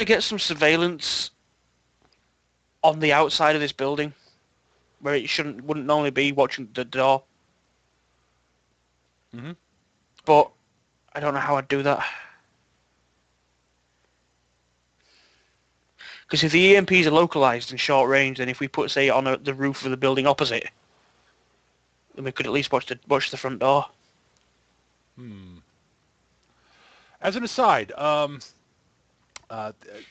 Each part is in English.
to get some surveillance on the outside of this building, where it wouldn't normally be watching the door. Mm-hmm. But I don't know how I'd do that. Because if the EMPs are localized and short range, then if we put, say, on the roof of the building opposite, then we could at least watch the front door. As an aside,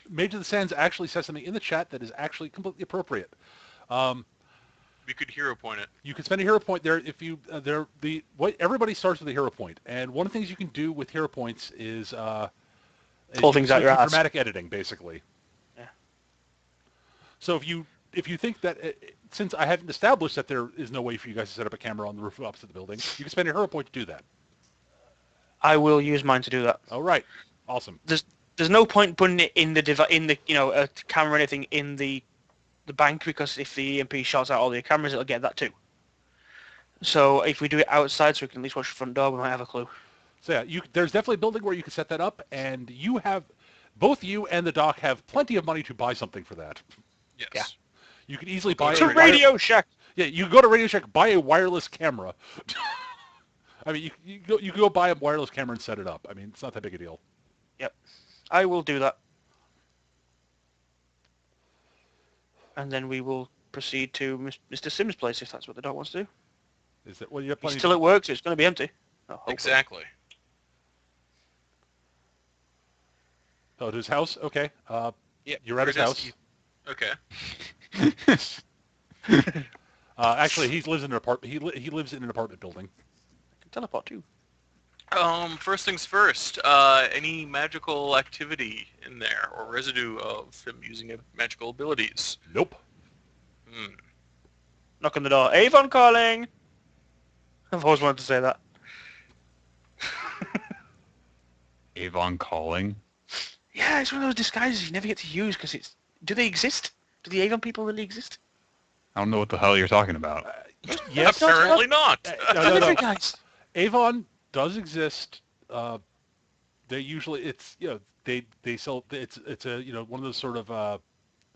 Major the Sands actually says something in the chat that is actually completely appropriate. We could hero point it. You can spend a hero point there if you everybody starts with a hero point, and one of the things you can do with hero points is Pull things out your ass. dramatic editing, basically. Yeah. So if you think that since I haven't established that there is no way for you guys to set up a camera on the roof opposite the building, you can spend a hero point to do that. I will use mine to do that. All right, awesome. There's no point putting it in the a camera or anything in the bank, because if the EMP shots out all the cameras, it'll get that too. So if we do it outside, so we can at least watch the front door, we might have a clue. So yeah, there's definitely a building where you can set that up, and both you and the doc have plenty of money to buy something for that. Yes. Yeah. You can easily buy a Radio Shack. Yeah, you can go to Radio Shack, buy a wireless camera. I mean, you can go buy a wireless camera and set it up. I mean, it's not that big a deal. Yep, I will do that. And then we will proceed to Mr. Sims' place, if that's what the dog wants to do. Is that well? You have He's still at work, so it's going to be empty. Oh, exactly. Oh, to his house? Okay. Yeah. You're at his house. Okay. Actually, he lives in an apartment. He lives in an apartment building. I can teleport too. First things first. Any magical activity in there, or residue of him using magical abilities? Nope. Knock on the door. Avon calling. I've always wanted to say that. Avon calling? Yeah, it's one of those disguises you never get to use because it's... Do they exist? Do the Avon people really exist? I don't know what the hell you're talking about. Yes. Apparently not. Delivery guys. Avon does exist. They usually they sell it's a one of those sort of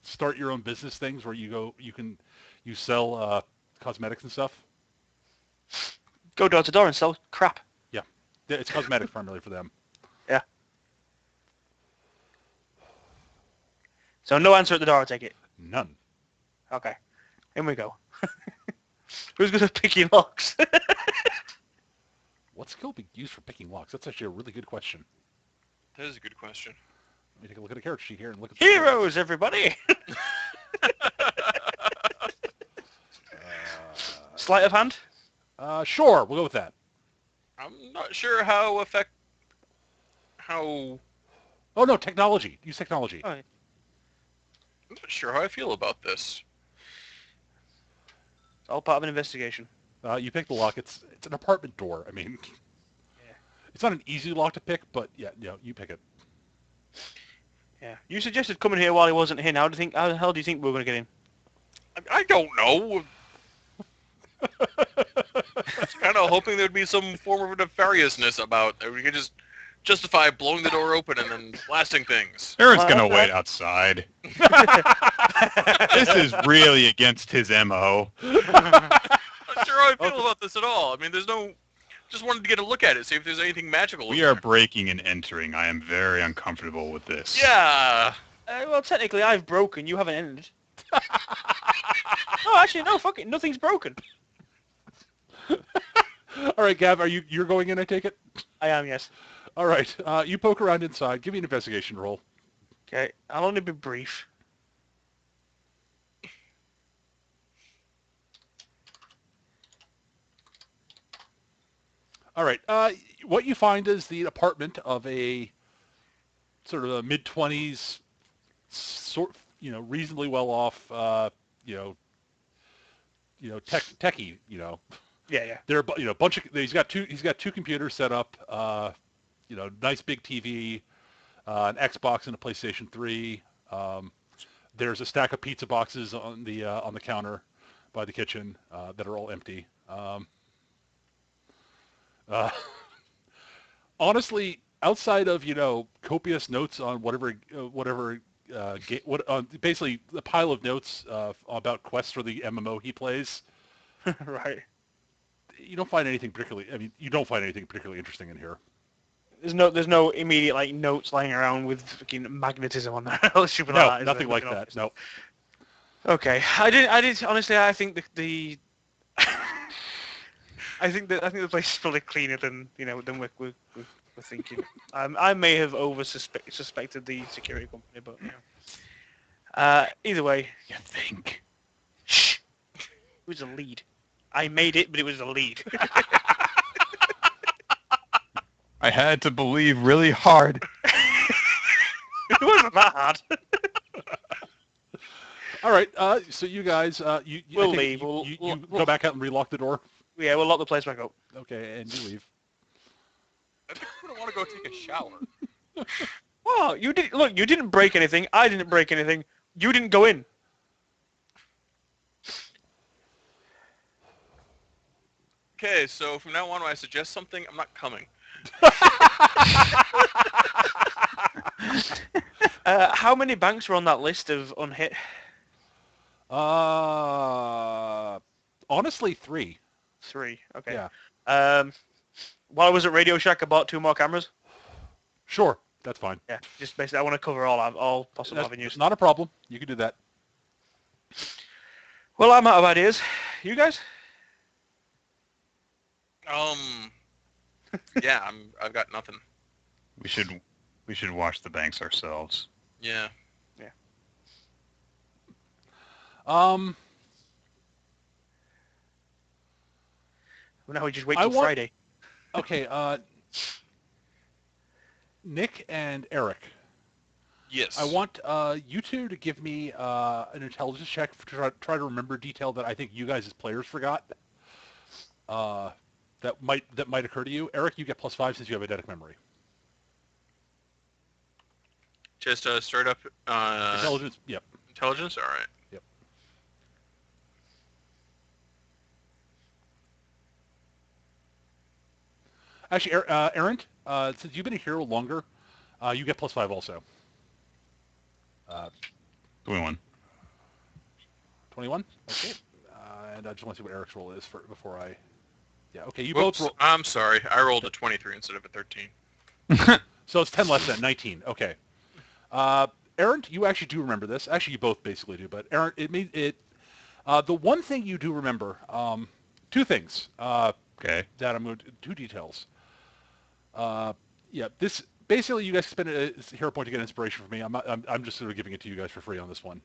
start your own business things where you sell cosmetics and stuff. Go door to door and sell crap. Yeah, it's cosmetics primarily for them. Yeah. So no answer at the door, I take it. None. Okay. In we go. Who's going to pick your locks? What skill be used for picking locks? That's actually a really good question. That is a good question. Let me take a look at a character sheet here and look at Heroes, everybody! Sleight of hand? Sure, we'll go with that. I'm not sure how Oh no, technology. Use technology. Oh, yeah. I'm not sure how I feel about this. It's all part of an investigation. You pick the lock. It's an apartment door. I mean, Yeah. It's not an easy lock to pick, but yeah, you pick it. Yeah. You suggested coming here while he wasn't here. How the hell do you think we were going to get in? I don't know. I was kind of hoping there'd be some form of nefariousness about that. We could just justify blowing the door open and then blasting things. Aaron's gonna wait outside. This is really against his MO. Not sure how I feel about this at all. I mean, just wanted to get a look at it, see if there's anything magical. We are breaking and entering. I am very uncomfortable with this. Yeah. Well, technically, I've broken. You haven't ended. Oh, actually, no. Fuck it. Nothing's broken. All right, Gav, you're going in? I take it. I am, yes. All right, you poke around inside. Give me an investigation roll. Okay. I'll only be brief. All right. What you find is the apartment of a sort of a mid-20s, reasonably well-off, techie. Yeah. There are bunch of. He's got two computers set up. Nice big TV, an Xbox and a PlayStation 3. There's a stack of pizza boxes on the counter by the kitchen that are all empty. Honestly, outside of copious notes on basically the pile of notes about quests for the MMO he plays, Right. you don't find anything particularly. I mean, you don't find anything particularly interesting in here. There's no immediate like notes lying around with fucking magnetism on there. Stupid No, like that, is nothing there? like that. No. Okay, I did honestly. I think the I think the place is probably cleaner than than we're thinking. I may have suspected the security company, but either way, You think? shh, it was a lead. I made it, but it was a lead. I had to believe really hard. It wasn't that hard. All right. So you guys, We'll I think leave. You We'll go back out and relock the door. Yeah, we'll lock the place back up. Okay, and you leave. I think I'm gonna want to go take a shower. Oh, you did look. You didn't break anything. I didn't break anything. You didn't go in. Okay, so from now on, when I suggest something, I'm not coming. How many banks were on that list of unhit? Honestly, 3. 3. Okay. Yeah. While I was at Radio Shack, I bought 2 more cameras. Sure, that's fine. Yeah, just basically, I want to cover all possible That's avenues. not a problem. You can do that. Well, I'm out of ideas. You guys? Yeah, I've got nothing. We should watch the banks ourselves. Yeah. Well, now we just wait till Friday. Okay. Nick and Eric. Yes. I want you two to give me an intelligence check to try to remember detail that I think you guys as players forgot. That might occur to you. Eric, you get +5 since you have eidetic memory. Just straight up Intelligence. Yep. intelligence. All right. Yep. Actually, Aaron, since you've been a hero longer, you get +5 also. 21. 21? Okay. And I just want to see what Eric's roll is before I... Yeah, okay, you Whoops, both roll... I'm sorry. I rolled a 23 instead of a 13. So it's 10 less than 19. Okay. Aaron, you actually do remember this. Actually, you both basically do, but Aaron, the one thing you do remember, 2 things. Okay. That I'm going to... 2 details. Yeah, this... Basically, you guys spend a hero point to get inspiration from me. I'm just sort of giving it to you guys for free on this one.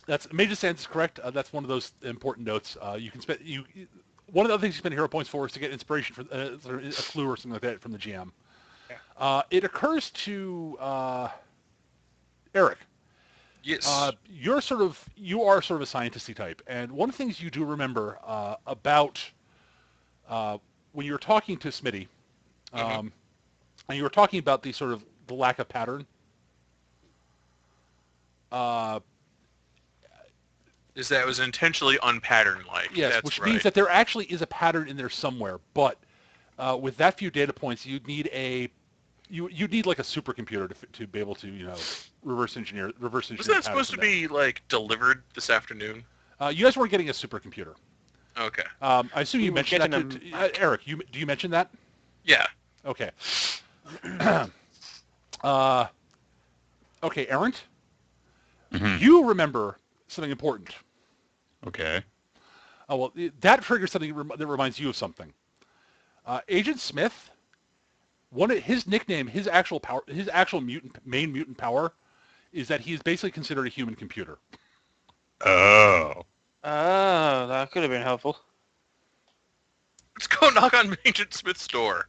That's Major Sands is correct. That's one of those important notes. You can spend one of the other things you spend hero points for is to get inspiration for a clue or something like that from the GM. Yeah. It occurs to Eric. Yes. You are sort of a scientisty type, and one of the things you do remember about when you were talking to Smitty. And you were talking about the lack of pattern. Is that it was intentionally unpattern-like. Yes, That's which right. means that there actually is a pattern in there somewhere. But with that few data points, you'd need like a supercomputer to be able to reverse engineer. Was that supposed to be like delivered this afternoon? You guys weren't getting a supercomputer. Okay. I assume you mentioned that getting to Eric. Do you mention that? Yeah. Okay. Okay, Aaron. Mm-hmm. You remember something important. Okay. Oh, well, that triggers something that reminds you of something. Agent Smith, his nickname, his actual main mutant power, is that he is basically considered a human computer. Oh. Oh, that could have been helpful. Let's go knock on Agent Smith's door.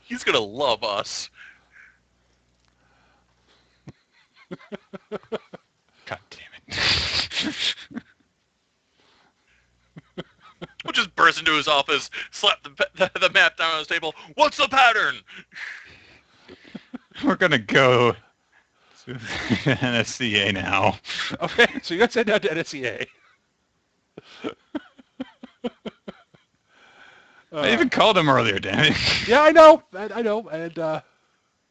He's gonna love us. God damn it. We'll just burst into his office, slap the map down on his table. What's the pattern? We're going to go to NSCA now. Okay, so you guys head down to NSCA. I even called him earlier, damn it. Yeah, I know, and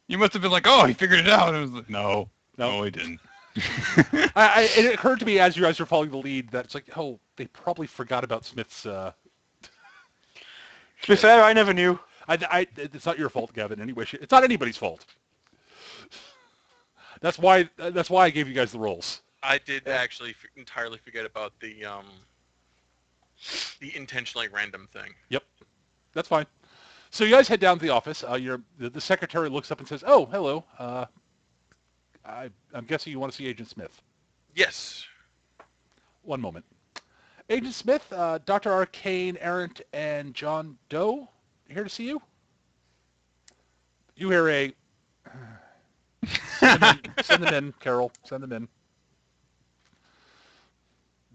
You must have been like, oh, he figured it out. And I was like, no, No. he didn't. it occurred to me as you guys were following the lead that it's like, oh, they probably forgot about Smith's. To be fair, I never knew. It's not your fault, Gavin. Anyway, it's not anybody's fault. That's why I gave you guys the roles. I did actually entirely forget about the intentionally random thing. Yep, that's fine. So you guys head down to the office. The secretary looks up and says, "Oh, hello. I'm guessing you want to see Agent Smith." Yes. One moment. Agent Smith, Dr. Arcane, Errant, and John Doe here to see you. You hear a... Send them in, Carol. Send them in.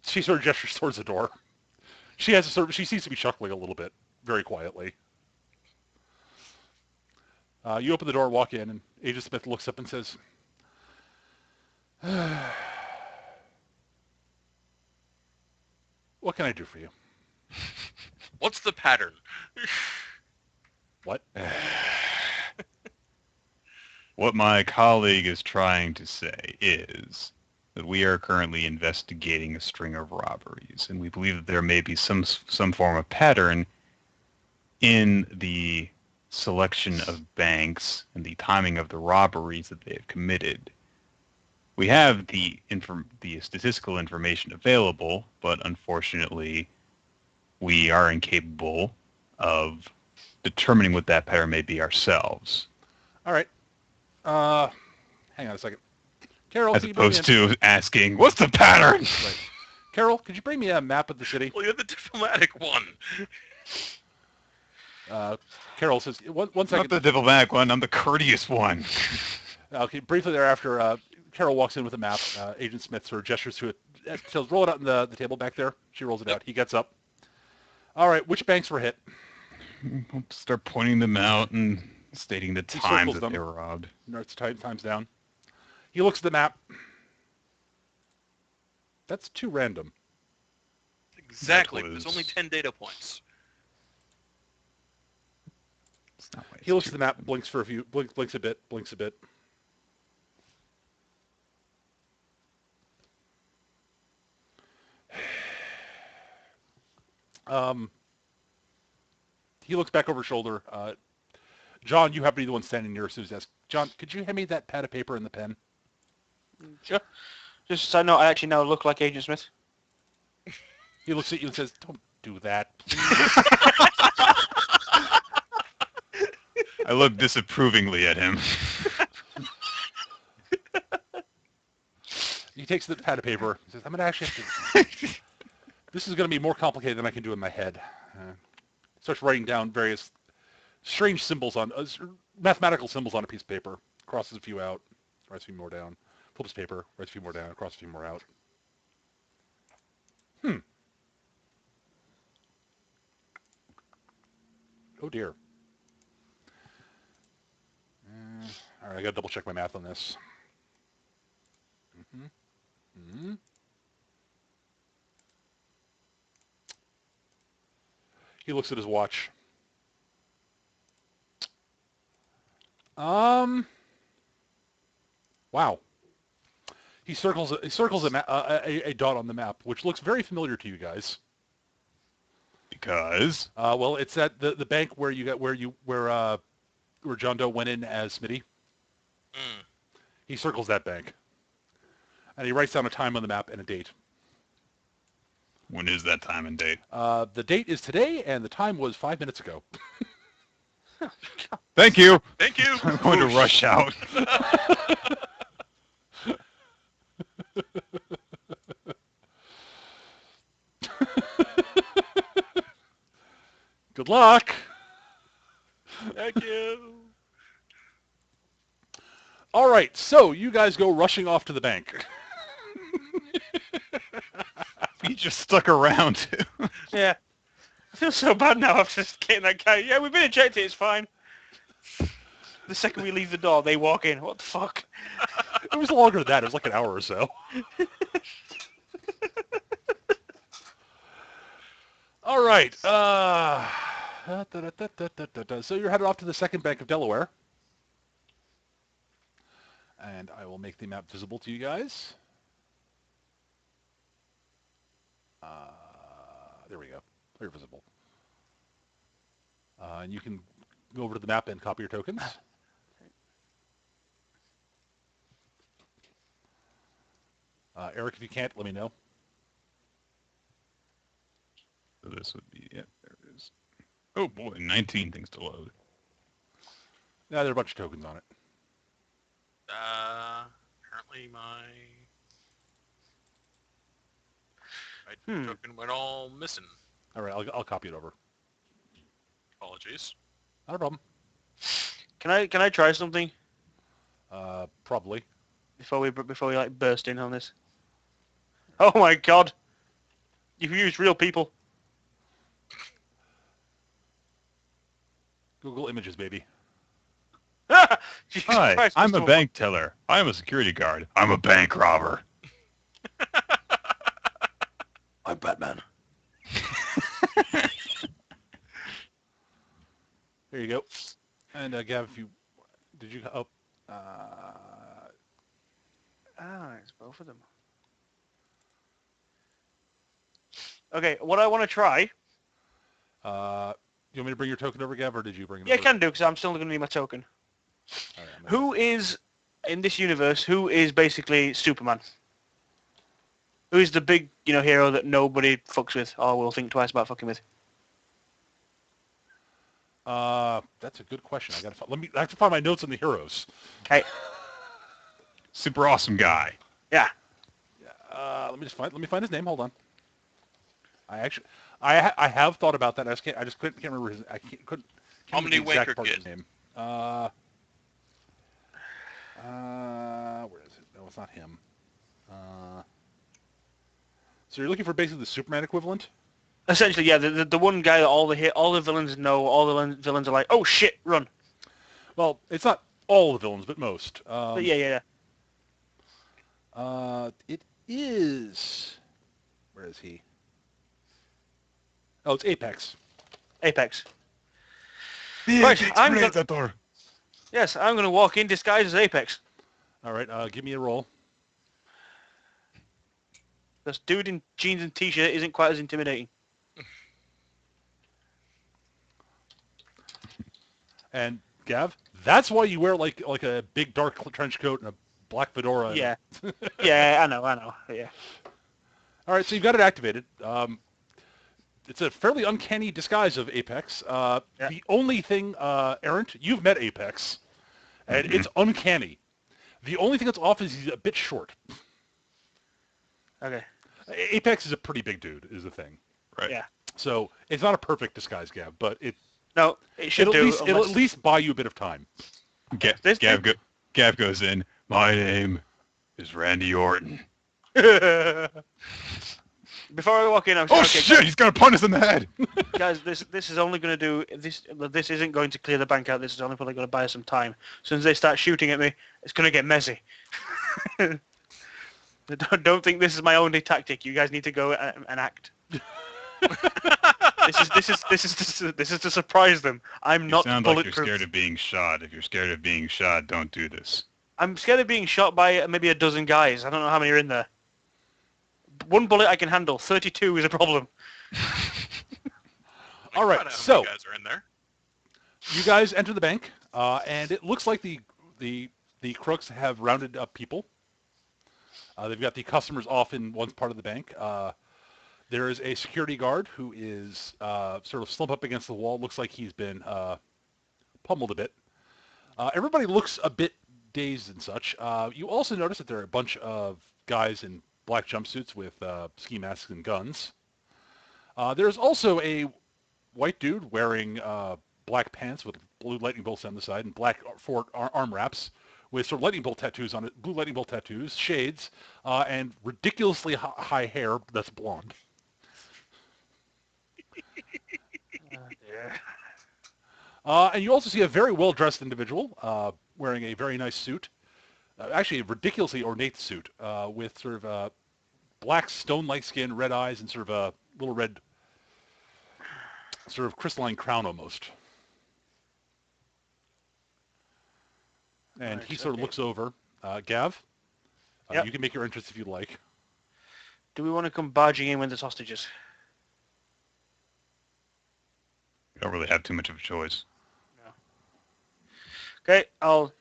She sort of gestures towards the door. She seems to be chuckling a little bit, very quietly. You open the door, walk in, and Agent Smith looks up and says, "What can I do for you?" What's the pattern? What? What my colleague is trying to say is that we are currently investigating a string of robberies, and we believe that there may be some form of pattern in the selection of banks and the timing of the robberies that they have committed. We have the statistical information available, but unfortunately, we are incapable of determining what that pattern may be ourselves. All right. Hang on a second. Carol, As can you bring me opposed to asking, what's the pattern? Right. Carol, could you bring me a map of the city? Well, you're the diplomatic one. Carol says, one Not second. the diplomatic one, I'm the courteous one. Okay, briefly thereafter, Carol walks in with a map. Agent Smith sort of gestures to it. Tells, roll it out on the table back there. She rolls it out. He gets up. All right, which banks were hit? We'll start pointing them out and stating the He times circles that them. they were robbed. Notes times down. He looks at the map. That's too random. Exactly. That There's was- only 10 data points. It's not why it's He looks too- at the map, blinks for a few, blinks a bit, blinks a bit. He looks back over his shoulder. John, you happen to be the one standing near Sue's desk. John, could you hand me that pad of paper and the pen? Sure. Just so I know, I actually now look like Agent Smith. He looks at you and says, "Don't do that, please." I look disapprovingly at him. He takes the pad of paper. He says, "I'm going to actually have to... This is going to be more complicated than I can do in my head." Starts writing down various strange symbols on mathematical symbols on a piece of paper. Crosses a few out, writes a few more down. Flips paper, writes a few more down, crosses a few more out. Oh dear. All right, I got to double check my math on this. He looks at his watch. Wow. He circles a dot on the map, which looks very familiar to you guys. Because Well, it's at the bank where John Doe went in as Smitty. Mm. He circles that bank, and he writes down a time on the map and a date. when is that time and date? The date is today, and the time was 5 minutes ago. Thank you. Thank you. I'm going to rush out. Good luck. Thank you. All right, so you guys go rushing off to the bank. He just stuck around. Yeah. I feel so bad now after just getting that guy. Yeah, we've been ejected, it's fine. The second we leave the door, they walk in. What the fuck? It was longer than that. It was like an hour or so. All right. So you're headed off to the Second Bank of Delaware. And I will make the map visible to you guys. There we go. They're visible. And you can go over to the map and copy your tokens. Eric, if you can't, let me know. So this would be it. There it is. Oh boy, 19 things to load. Yeah, there are a bunch of tokens on it. Apparently my token went all missing. All right, I'll copy it over. Apologies. Not a problem. Can I try something Probably. before we like burst in on this? Oh my god! You've used real people. Google Images, baby. Jesus Hi, Christ, I'm a Mr. bank teller. I'm a security guard. I'm a bank robber. I'm Batman. There you go. And Gav, if you did you It's both of them. Okay, what I want to try. you want me to bring your token over, Gav, or did you bring it Yeah, I over? can do because I'm still going to need my token. All right, Who is in this universe? Who is basically Superman? Who is the big, hero that nobody fucks with or will think twice about fucking with? That's a good question. I have to find my notes on the heroes. Okay. Super awesome guy. Yeah. Let me find his name. Hold on. I have thought about that. I just can't remember his. Couldn't remember the exact Omni-Wanker part of Kid. his name. Where is it? No, it's not him. So you're looking for basically the Superman equivalent? Essentially, yeah. The one guy that all the villains know. All the villains are like, oh shit, run. Well, it's not all the villains, but most. But yeah. It is. Where is he? Oh, it's Apex. Apex. The Right, Apex I'm Predator. Yes, I'm going to walk in disguised as Apex. All right, give me a roll. This dude in jeans and t-shirt isn't quite as intimidating. And Gav, that's why you wear like a big dark trench coat and a black fedora. Yeah. Yeah, I know. Yeah. All right, so you've got it activated. It's a fairly uncanny disguise of Apex. Yeah. The only thing, Errant, you've met Apex, and it's uncanny. The only thing that's off is he's a bit short. Okay. Apex is a pretty big dude, is the thing. Right. Yeah. So it's not a perfect disguise, Gav, but No, it should it'll at least buy you a bit of time. Gav goes in. My name is Randy Orton. Before I walk in, I'm Oh sorry. shit! He's gonna punch us in the head. Guys, this is only going to do this. This isn't going to clear the bank out. This is only probably going to buy us some time. As soon as they start shooting at me, it's going to get messy. Don't think this is my only tactic. You guys need to go and act. This is to surprise them. I'm You not sound like bulletproof. you're scared of being shot. If you're scared of being shot, don't do this. I'm scared of being shot by maybe a dozen guys. I don't know how many are in there. One bullet I can handle. 32 is a problem. All right, I don't know how so many guys are in there. you guys enter the bank, and it looks like the crooks have rounded up people. They've got the customers off in one part of the bank. There is a security guard who is sort of slumped up against the wall. Looks like he's been pummeled a bit. Everybody looks a bit dazed and such. You also notice that there are a bunch of guys in black jumpsuits with ski masks and guns. There's also a white dude wearing black pants with blue lightning bolts on the side and black arm wraps with sort of lightning bolt tattoos on it, blue lightning bolt tattoos, shades, and ridiculously high hair that's blonde. And you also see a very well-dressed individual wearing a very nice suit, actually a ridiculously ornate suit with sort of black stone-like skin, red eyes, and sort of a little red sort of crystalline crown almost. And Right, he sort of okay. looks over. Gav, Yep. you can make your entrance if you'd like. Do we want to come barging in with the hostages? We don't really have too much of a choice. Okay, I'll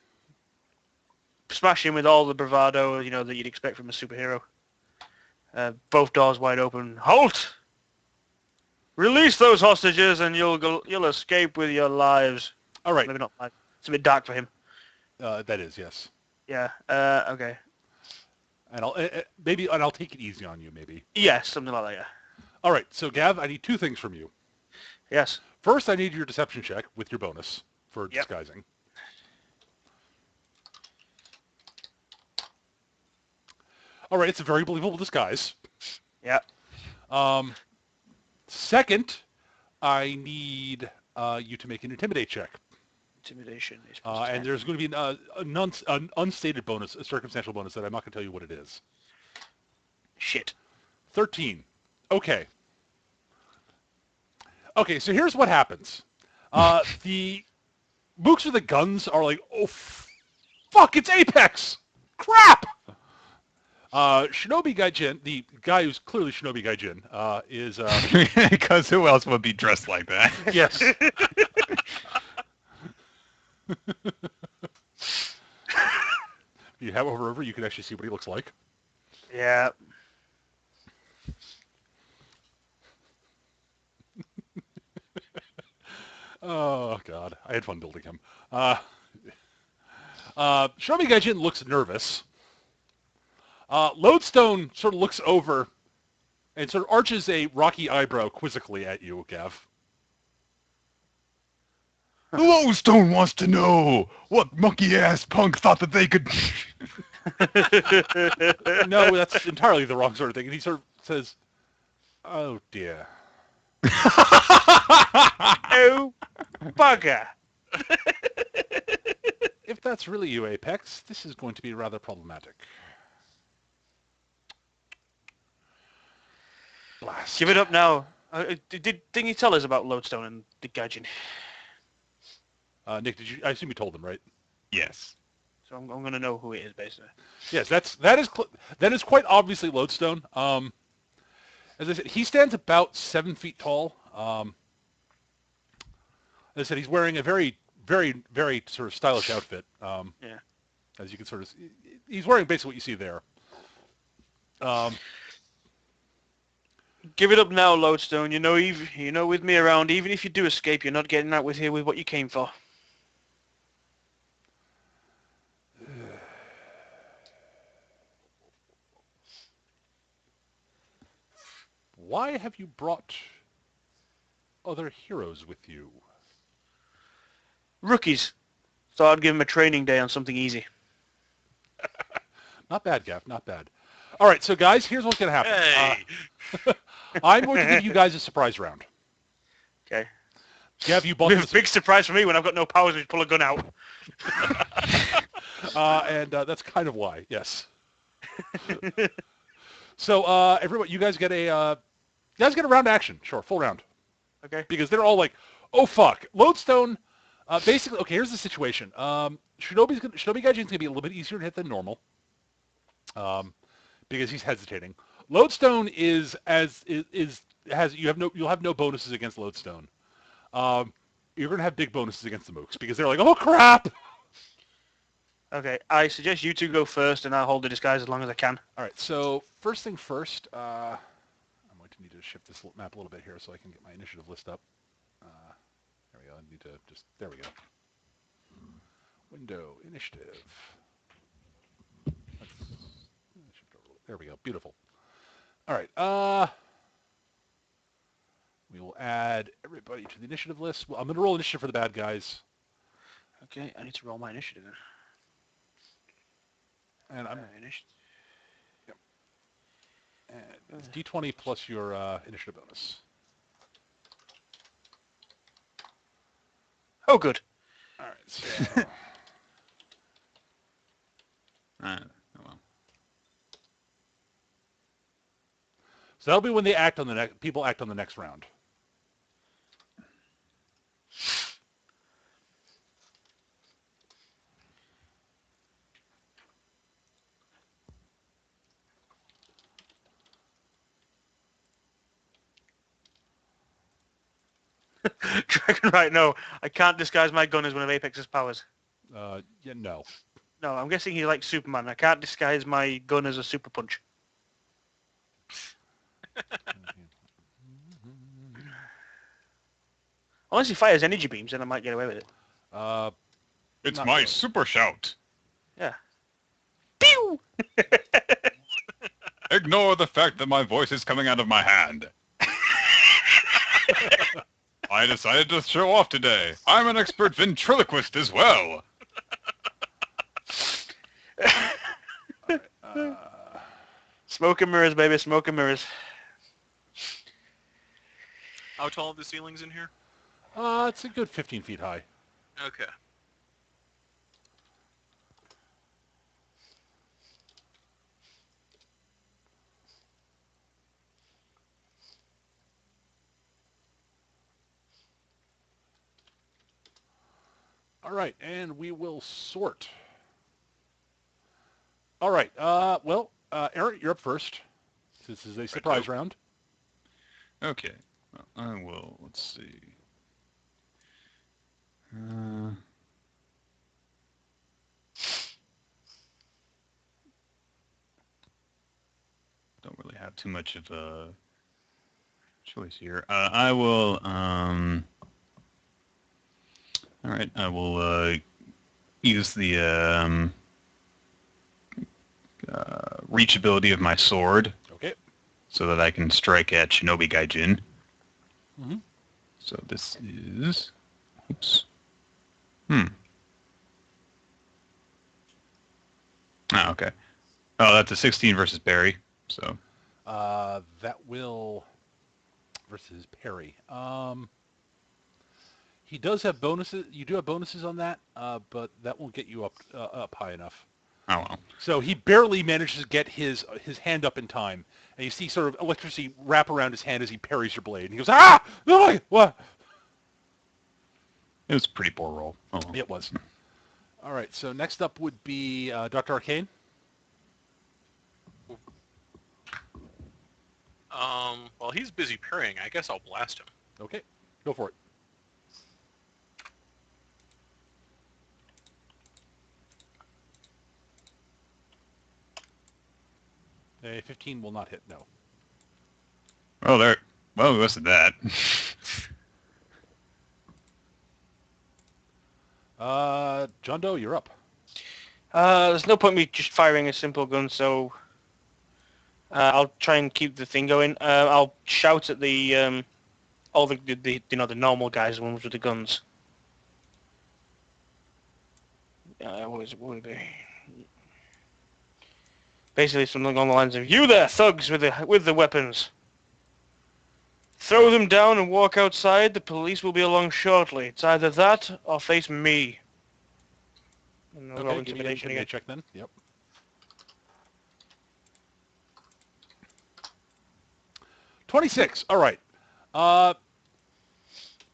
smash in with all the bravado, that you'd expect from a superhero. Both doors wide open. Halt! Release those hostages, and you'll escape with your lives. All right. Maybe not live. It's a bit dark for him. That is, yes. Yeah. Okay. And I'll take it easy on you, maybe. Yes, something like that. Yeah. All right. So, Gav, I need two things from you. Yes. First, I need your deception check with your bonus for Yep. disguising. All right. It's a very believable disguise. Yeah. Second, I need you to make an intimidate check. Intimidation is And there's going to be an unstated bonus, a circumstantial bonus that I'm not going to tell you what it is. shit. 13. Okay. Okay, so here's what happens. The mooks with the guns are like, oh, fuck, it's Apex! Crap! Shinobi Gaijin, the guy who's clearly Shinobi Gaijin, is... Because who else would be dressed like that? Yes. You have over, you can actually see what he looks like. Yeah. Oh, God. I had fun building him. Shinobi Gaijin looks nervous. Lodestone sort of looks over and sort of arches a rocky eyebrow quizzically at you, Gav. Lowstone wants to know what monkey-ass punk thought that they could... No, that's entirely the wrong sort of thing. And he sort of says, oh, dear. Oh, bugger. If that's really you, Apex, this is going to be rather problematic. Blast. Give it up now. Didn't you tell us about Lodestone and the Gaijin? Nick, I assume you told them, right? Yes. So I'm going to know who it is, basically. Yes, that is quite obviously Lodestone. As I said, he stands about 7 feet tall. As I said, he's wearing a very, very, very sort of stylish outfit. Yeah. As you can sort of, he's wearing basically what you see there. Give it up now, Lodestone. With me around, even if you do escape, you're not getting out with here with what you came for. Why have you brought other heroes with you? Rookies. So I'd give them a training day on something easy. Not bad, Gav. Not bad. All right, so guys, here's what's going to happen. Hey! I'm going to give you guys a surprise round. Okay. Gav, you bought this. Big surprise for me when I've got no powers to pull a gun out. And that's kind of why, yes. So, everyone, you guys get a round action. Sure, full round. Okay. Because they're all like, oh, fuck. Lodestone, basically, okay, here's the situation. Shinobi Gaijin's going to be a little bit easier to hit than normal. Because he's hesitating. Lodestone you'll have no bonuses against Lodestone. You're going to have big bonuses against the mooks because they're like, oh, crap! Okay, I suggest you two go first, and I'll hold the disguise as long as I can. All right, so first thing first, I'm going to need to shift this map a little bit here so I can get my initiative list up. There we go. I need to there we go. Window, initiative. There we go. Beautiful. All right. We will add everybody to the initiative list. Well, I'm going to roll initiative for the bad guys. Okay, I need to roll my initiative then. And I'm Initiative. and it's D20 plus your initiative bonus. Oh, good. All right. So, Oh, well. so that'll be when they act on the people act on the next round. Dragon, right? No, I can't disguise my gun as one of Apex's powers. Yeah, no. No, I'm guessing he's like Superman. I can't disguise my gun as a super punch. Unless he fires energy beams, then I might get away with it. It's Not my really. super shout. Yeah. Pew! Ignore the fact that my voice is coming out of my hand. I decided to show off today. I'm an expert ventriloquist as well. Smoke and mirrors, baby. Smoke and mirrors. How tall are the ceilings in here? It's a good 15 feet high. Okay. All right, and we will sort. All right. Aaron, you're up first. This is a surprise round. Okay. Well, I will. Let's see. Don't really have too much of a choice here. I will. All right. I will use the reach ability of my sword. Okay. So that I can strike at Shinobi Gaijin. Mm-hmm. So this is... Oops. Ah, okay. Oh, that's a 16 versus Barry, so... That will... Versus Perry. He does have bonuses. You do have bonuses on that, but that won't get you up high enough. Oh, well. So he barely manages to get his hand up in time, and you see sort of electricity wrap around his hand as he parries your blade. And he goes, "Ah! Oh, what?" It was a pretty poor roll. Oh, well. It was. All right. So next up would be Dr. Arcane. While he's busy parrying, I guess I'll blast him. Okay. Go for it. A 15 will not hit, no. Oh, there... Well, we listed that. John Doe, you're up. There's no point in me just firing a simple gun, so I'll try and keep the thing going. I'll shout at the all the the normal guys, the ones with the guns. What would it be? Basically, something along the lines of, "You there, thugs with the weapons! Throw them down and walk outside. The police will be along shortly. It's either that or face me." And I'll roll Okay, give me intimidation a again. check then. Yep. 26. All right.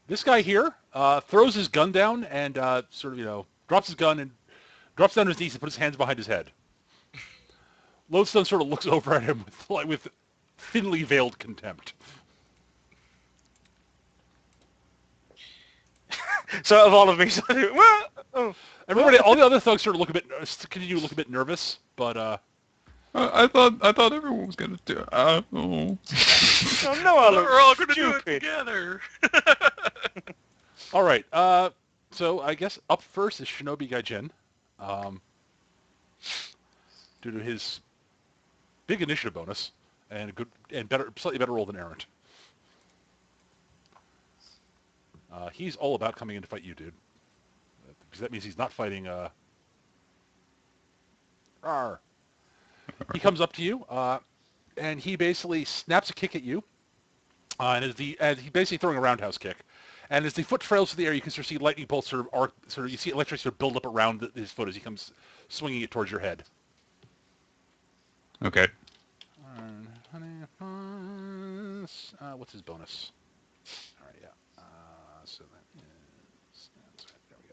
This guy here throws his gun down and sort of, drops his gun and drops down his knees and puts his hands behind his head. Lodestone sort of looks over at him with thinly veiled contempt. So out of all of me, Everybody, all the other thugs sort of continue to look a bit nervous, but I thought everyone was gonna do it. oh no, We're all going to do it stupid. together. all right. So I guess up first is Shinobi Gaijin, due to his big initiative bonus and slightly better roll than Errant. He's all about coming in to fight you, dude, because that means he's not fighting. Rawr. He comes up to you, and he basically snaps a kick at you, and he's basically throwing a roundhouse kick. And as the foot trails through the air, you can sort of see lightning bolts you see electricity sort of build up around his foot as he comes swinging it towards your head. Okay. What's his bonus? All right, yeah. So that is... There we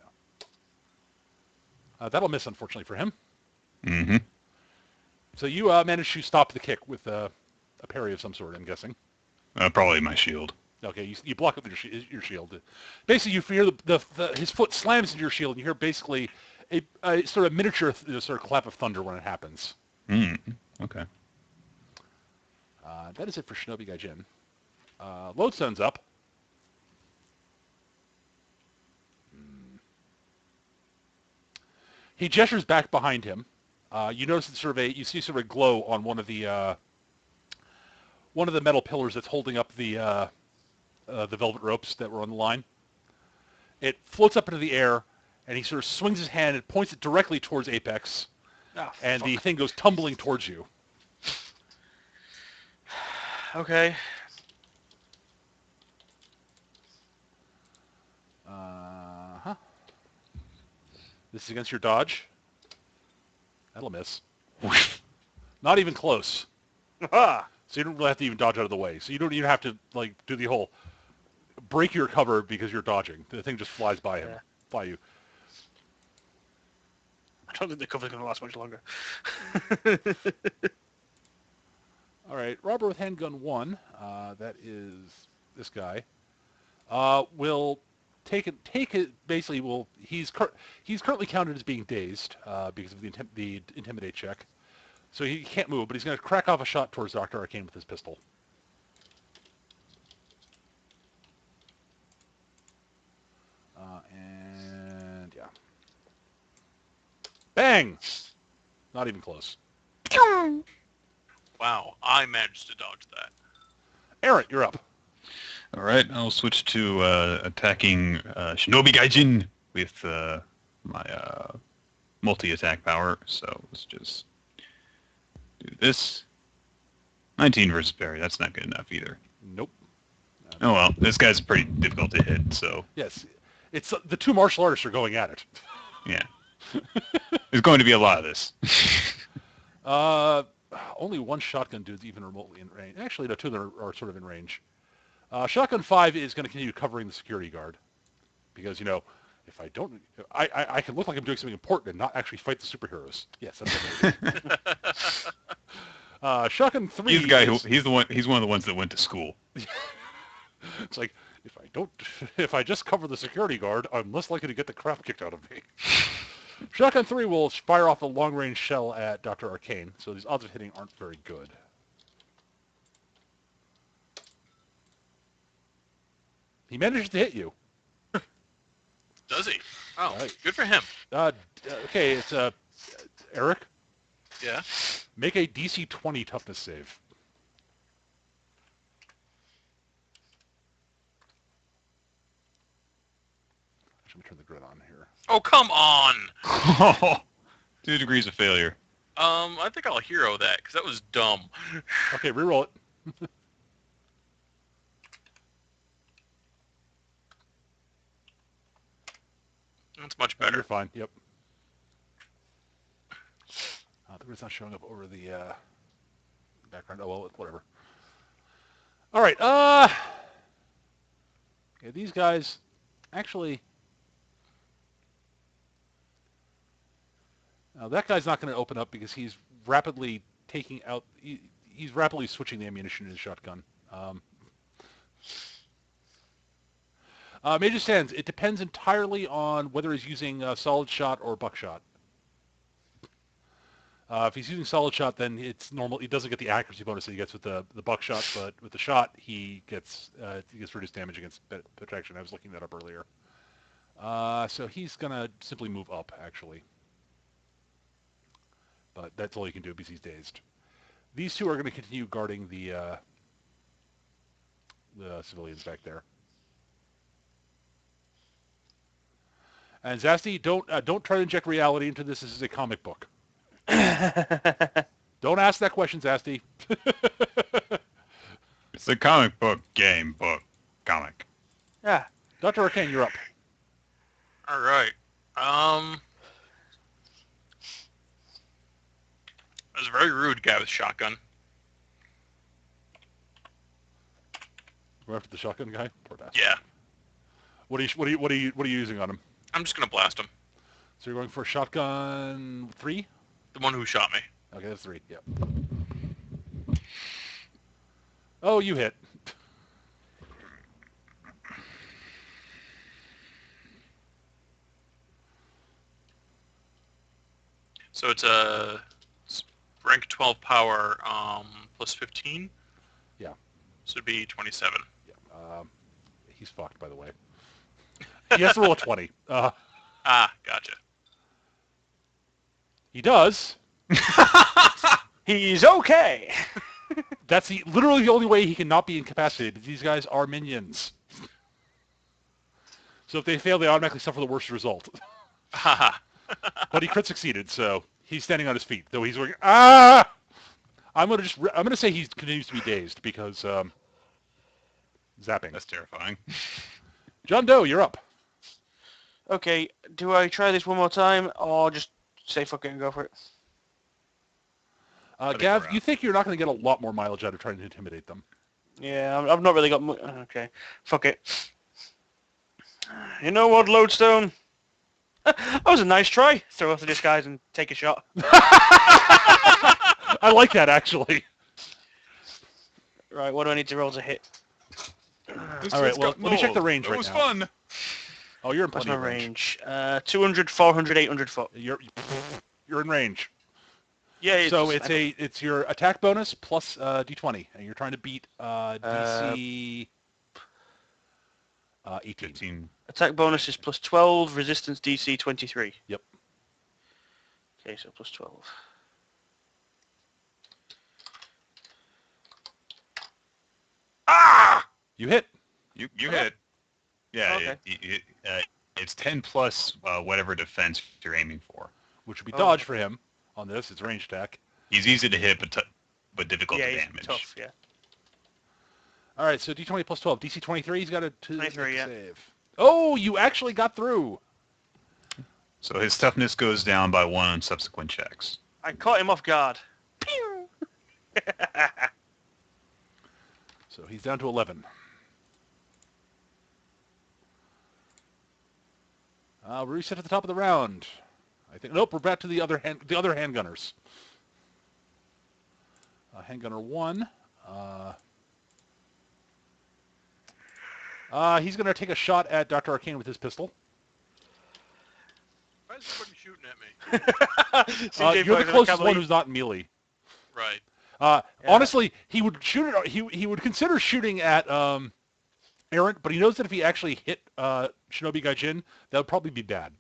go. That'll miss, unfortunately, for him. Mm-hmm. So you managed to stop the kick with a parry of some sort, I'm guessing. Probably my shield. Okay, you block it with your shield. Basically, you hear his foot slams into your shield, and you hear basically a sort of miniature sort of clap of thunder when it happens. Okay. That is it for Shinobi Gaijin. Lodestone's up. He gestures back behind him. You notice you see sort of a glow on one of the metal pillars that's holding up the velvet ropes that were on the line. It floats up into the air, and he sort of swings his hand and points it directly towards Apex, and the thing goes tumbling towards you. Okay. This is against your dodge. That'll miss. Not even close. Ah. So you don't really have to even dodge out of the way. So you don't even have to like do the whole break your cover because you're dodging. The thing just flies by him, by you. I don't think the cover's going to last much longer. All right, robber with handgun 1. That is this guy. Will take it. Basically, he's currently counted as being dazed because of the intimidate check. So he can't move, but he's going to crack off a shot towards Dr. Arcane with his pistol. And yeah. Bang! Not even close. Wow, I managed to dodge that. Aaron, you're up. All right, I'll switch to attacking Shinobi Gaijin with my multi-attack power. So let's just do this. 19 versus Barry. That's not good enough either. Nope. Oh well, this guy's pretty difficult to hit. So yes, it's the two martial artists are going at it. Yeah, there's going to be a lot of this. Only one shotgun dude's even remotely in range. Actually, no, two of them are sort of in range. Shotgun 5 is going to continue covering the security guard because if I don't, I can look like I'm doing something important and not actually fight the superheroes. Yes, that's what I'm doing. Shotgun 3. He's the guy he's one of the ones that went to school. It's like if I just cover the security guard, I'm less likely to get the crap kicked out of me. Shotgun 3 will fire off a long-range shell at Dr. Arcane, so these odds of hitting aren't very good. He manages to hit you. Does he? Oh, Right. good for him. Okay, it's Eric. Yeah. Make a DC 20 toughness save. Let me turn the grid on here. Oh, come on! 2 degrees of failure. I think I'll hero that, because that was dumb. Okay, reroll it. That's much You're better. fine, yep. The grid's not showing up over the background. Oh, well, whatever. All right, okay, these guys, actually, now that guy's not going to open up because he's rapidly taking out, he's rapidly switching the ammunition in his shotgun. Major Sands, it depends entirely on whether he's using solid shot or buckshot. If he's using solid shot, then it's normal. He doesn't get the accuracy bonus that he gets with the buckshot, but with the shot, he gets reduced damage against protection. I was looking that up earlier. So he's gonna simply move up, actually. But that's all he can do because he's dazed. These two are going to continue guarding the civilians back there. And Zasti, don't try to inject reality into this. This is a comic book. Don't ask that question, Zasti. It's a comic book, game book, comic. Yeah. Dr. Arcane, you're up. All right. That was a very rude guy with shotgun. Go after the shotgun guy. Poor bastard. Yeah. What are you using on him? I'm just gonna blast him. So you're going for shotgun 3? The one who shot me. Okay, that's 3. Yep. Oh, you hit. So it's a rank 12 power plus 15. Yeah. So it'd be 27. Yeah. He's fucked, by the way. He has to roll a 20. Gotcha. He does. He's okay. That's literally the only way he can not be incapacitated. These guys are minions. So if they fail, they automatically suffer the worst result. Haha. But he crit succeeded, so he's standing on his feet. Though he's going, ah! I'm gonna say he continues to be dazed because zapping. That's terrifying. John Doe, you're up. Okay, do I try this one more time, or just say fuck it and go for it? think Gav, we're you out. think you're not going to get a lot more mileage out of trying to intimidate them? Yeah, I've not really got much. Okay, fuck it. You know what, Lodestone? That was a nice try. Throw off the disguise and take a shot. I like that, actually. Right, what do I need to roll to hit? All right, well, let me check the range It right was now. fun. Oh, you're in What's plenty my of range. range? 200, 400, 800 foot. You're in range. Yeah, So it's your attack bonus plus d20, and you're trying to beat DC 18. 15. attack bonus is plus 12, resistance DC 23. Yep. Okay, so plus 12. Ah! You hit. You Okay. hit. Yeah, Okay. it's 10 plus whatever defense you're aiming for. Which would be Oh. dodge for him on this. It's range attack. He's easy to hit, but difficult Yeah, to he's damage. tough, yeah. All right, so d20 plus 12. DC 23, he's got a 23, yeah. save. Oh, you actually got through. So his toughness goes down by 1 on subsequent checks. I caught him off guard. Pew! So he's down to 11. We'll reset at the top of the round. I think. Nope, we're back to the other handgunners. Handgunner 1. He's going to take a shot at Dr. Arcane with his pistol. Why is somebody shooting at me? CJ You're Boy's the I closest can't one believe- who's not melee. Right. Yeah. Honestly, he would shoot it. He would consider shooting at Errant, but he knows that if he actually hit Shinobi Gaijin, that would probably be bad.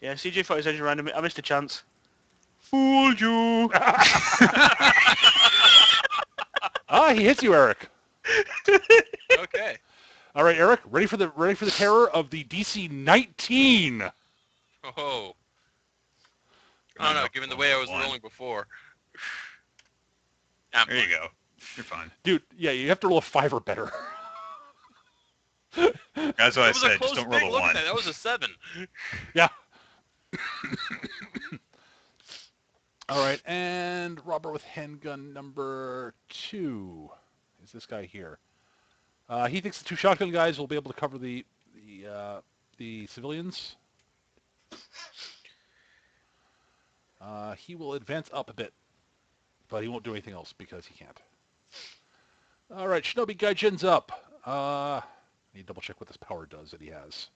Yeah, CJ thought his edge around him. I missed a chance. Fooled you! He hits you, Eric. Okay. All right, Eric, ready for the terror of the DC 19. Oh. I don't know, given the way I was rolling before. There you go. You're fine. Dude, yeah, you have to roll a 5 or better. That's what I It was a said. close Just don't big roll a look at 1. that. That was a 7. Yeah. All right, and Robert with handgun number 2 is this guy here. He thinks the 2 shotgun guys will be able to cover the civilians. He will advance up a bit, but he won't do anything else because he can't. All right, Shinobi Gaijin's up. I need to double check what this power does that he has.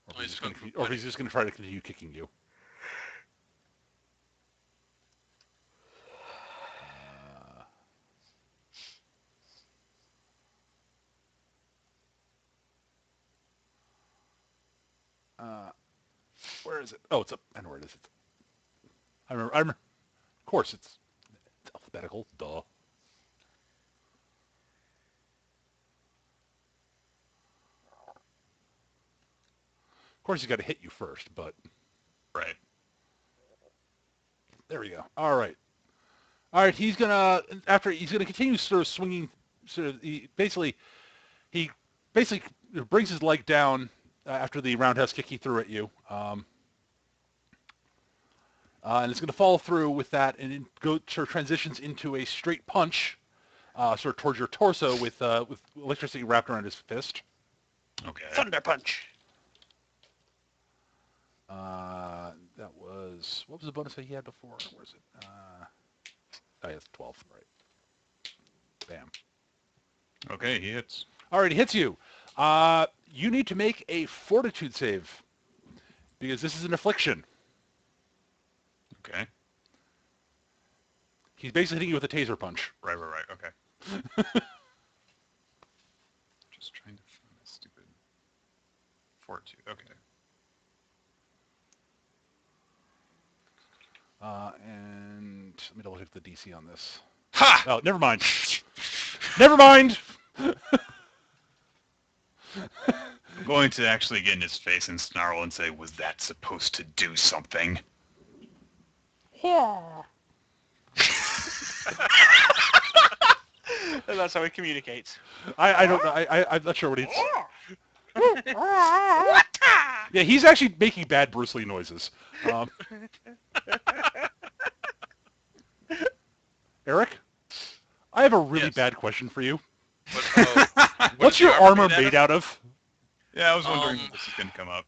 Or if he's just going to try to continue kicking you. Where is it? Oh, it's up. I know where it is. I remember. Of course, it's alphabetical. Duh. Of course, he's got to hit you first, but Right. there we go. All right. He's gonna continue sort of swinging. He basically brings his leg down after the roundhouse kick he threw at you, and it's going to follow through with that, and sort of transitions into a straight punch, sort of towards your torso with electricity wrapped around his fist. Okay. Thunder punch. That was what was the bonus that he had before? Where is it? It's 12. Right. Bam. Okay, he hits. All right, he hits you. You need to make a fortitude save. Because this is an affliction. Okay. He's basically hitting you with a taser punch. Right. Okay. Just trying to find this stupid fortitude. Okay. And let me double check the DC on this. Ha! Oh, never mind. Never mind. I'm going to actually get in his face and snarl and say, "Was that supposed to do something?" And that's how he communicates. I don't know. I'm not sure what he's. Yeah, he's actually making bad Bruce Lee noises. Eric, I have a really Yes. bad question for you. What What's is your the armor made made out of? Yeah, I was wondering if this is going to come up.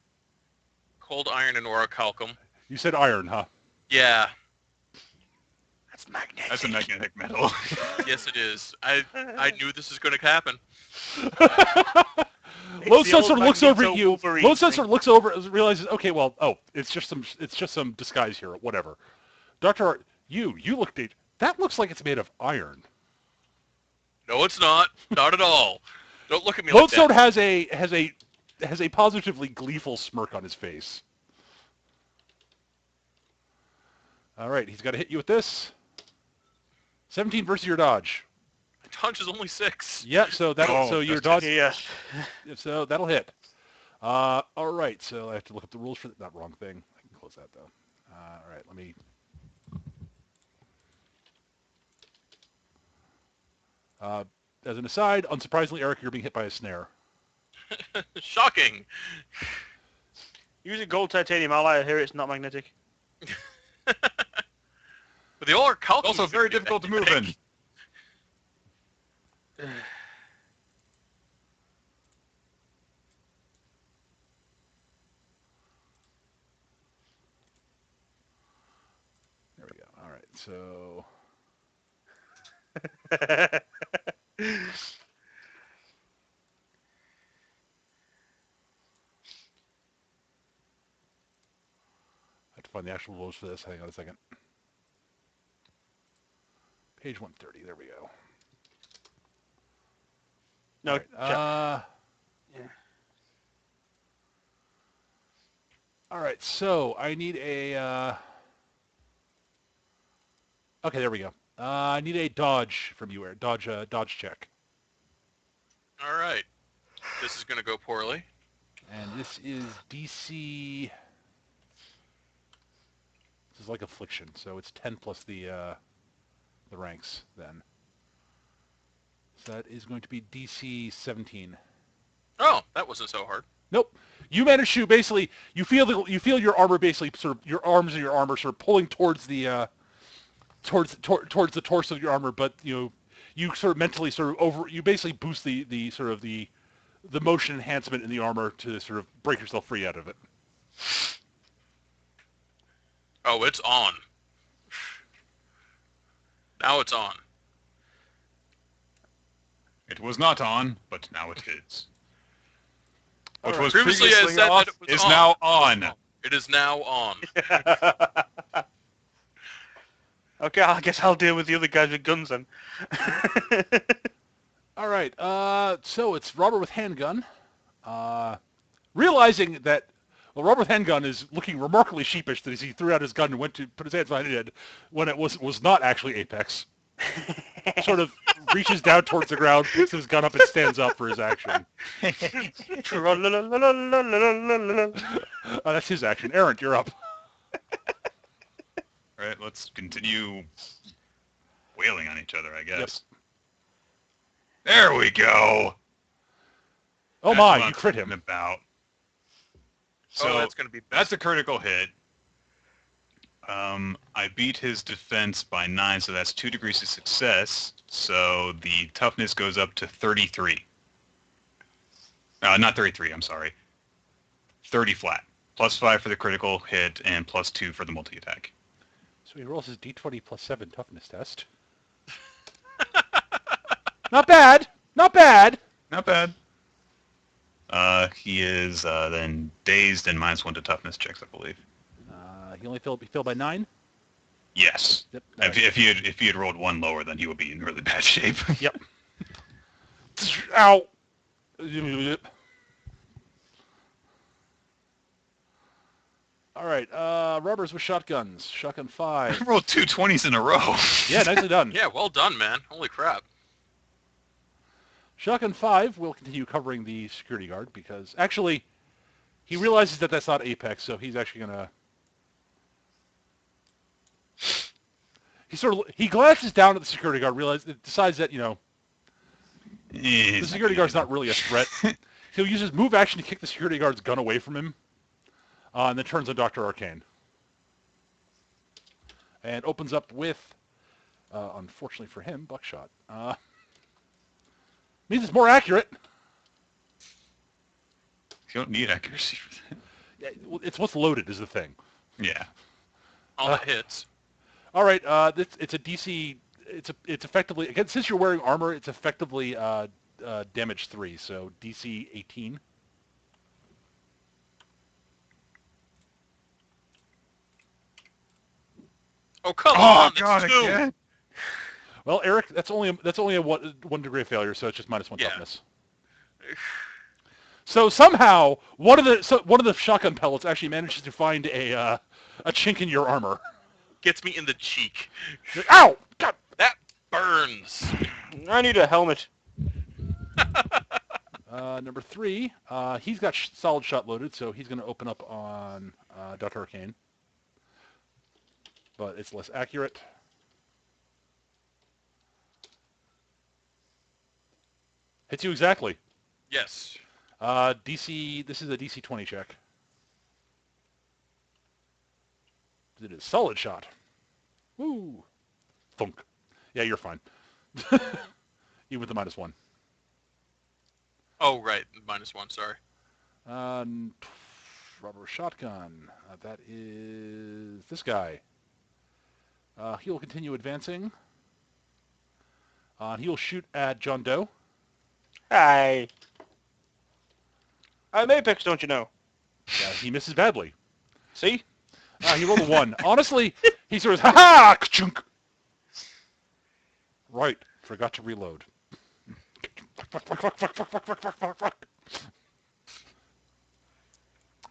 Cold iron and orichalcum. You said iron, huh? Yeah. That's magnetic. That's a magnetic metal. Yes, it is. I knew this was going to happen. Lone the Sun old sort of looks over at Magneto you. Wolverine Lone Sun thing. sort of looks over, realizes, okay, well, it's just some disguise here, whatever. Doctor Art, you looked at that. Looks like it's made of iron. No, it's not. Not at all. Don't look at me Lone like Sun that. has a positively gleeful smirk on his face. All right, he's got to hit you with this. 17 versus your dodge. Dodge is only 6. Yeah, so your just dodge. Yes. So that'll hit. All right, so I have to look up the rules for that wrong thing. I can close that though. All right, let me. As an aside, unsurprisingly, Eric, you're being hit by a snare. Shocking. Using gold titanium alloy here, it's not magnetic. But the orichalcum Also is very gonna be difficult to move in. magnetic. There we go. All right, so I have to find the actual rules for this. Hang on a second. Page 130. There we go. No, All right, yeah. all right, so I need a. Okay, there we go. I need a dodge from you, Eric. Dodge check. All right. This is going to go poorly. And this is DC. This is like affliction, so it's 10 plus the ranks then. So that is going to be DC 17. Oh, that wasn't so hard. Nope. You manage to basically you feel your armor basically sort of your arms and your armor sort of pulling towards the towards the torso of your armor, but you sort of mentally sort of you basically boost the sort of the motion enhancement in the armor to sort of break yourself free out of it. Oh, it's on. Now it's on. It was not on, but now it is. What Alright. was Previously, I previously said off that it was is on. now on. It is now on. Okay, I guess I'll deal with the other guys with guns then. All right. So it's Robert with handgun. Realizing that Robert with handgun is looking remarkably sheepish as he threw out his gun and went to put his hands behind his head when it was not actually Apex. Sort of reaches down towards the ground, picks his gun up, and stands up for his action. That's his action. Errant, you're up. All right, let's continue wailing on each other, I guess. There we go. Oh That's my, what you I'm crit talking him. about. So that's going to be that's a critical hit. I beat his defense by 9, so that's 2 degrees of success. So the toughness goes up to 33. Not 33, I'm sorry. 30 flat. Plus 5 for the critical hit and plus 2 for the multi-attack. So he rolls his d20 plus 7 toughness test. Not bad. Not bad. Not bad. He is then dazed and -1 to toughness checks, I believe. He only failed by 9. Yes. Yep. If he had rolled 1 lower, then he would be in really bad shape. Yep. Ow. All right. Rubbers with shotguns. Shotgun 5. I rolled 2 20s in a row. Yeah, nicely done. Yeah, well done, man. Holy crap. Shotgun 5 will continue covering the security guard because actually he realizes that that's not Apex, so he's actually gonna. He glances down at the security guard, decides that the security guard's not really a threat. He'll use his move action to kick the security guard's gun away from him, and then turns on Dr. Arcane. And opens up with, unfortunately for him, buckshot. Means it's more accurate. You don't need accuracy for that. Yeah, it's what's loaded is the thing. Yeah. All that hits. All right, it's a DC. It's effectively again since you're wearing armor, it's effectively damage 3, so DC 18. Oh, come Oh, on. God, That's 2. again? Well, Eric, that's only a 1 degree of failure, so it's just -1 Yeah. toughness. So somehow one of the shotgun pellets actually manages to find a chink in your armor. Gets me in the cheek. Ow! God! That burns. I need a helmet. Number 3, he's got solid shot loaded, so he's going to open up on Dr. Arcane. But it's less accurate. Hits you exactly. Yes. DC. This is a DC 20 check. It is solid shot. Woo! Thunk. Yeah, you're fine. Even with the -1. Oh, right. -1, sorry. Rubber shotgun. That is this guy. He will continue advancing. He will shoot at John Doe. Hi. I'm Apex, don't you know? He misses badly. See? He rolled a 1. Honestly, he sort of, ha-ha! Ka-chunk! Right. Forgot to reload.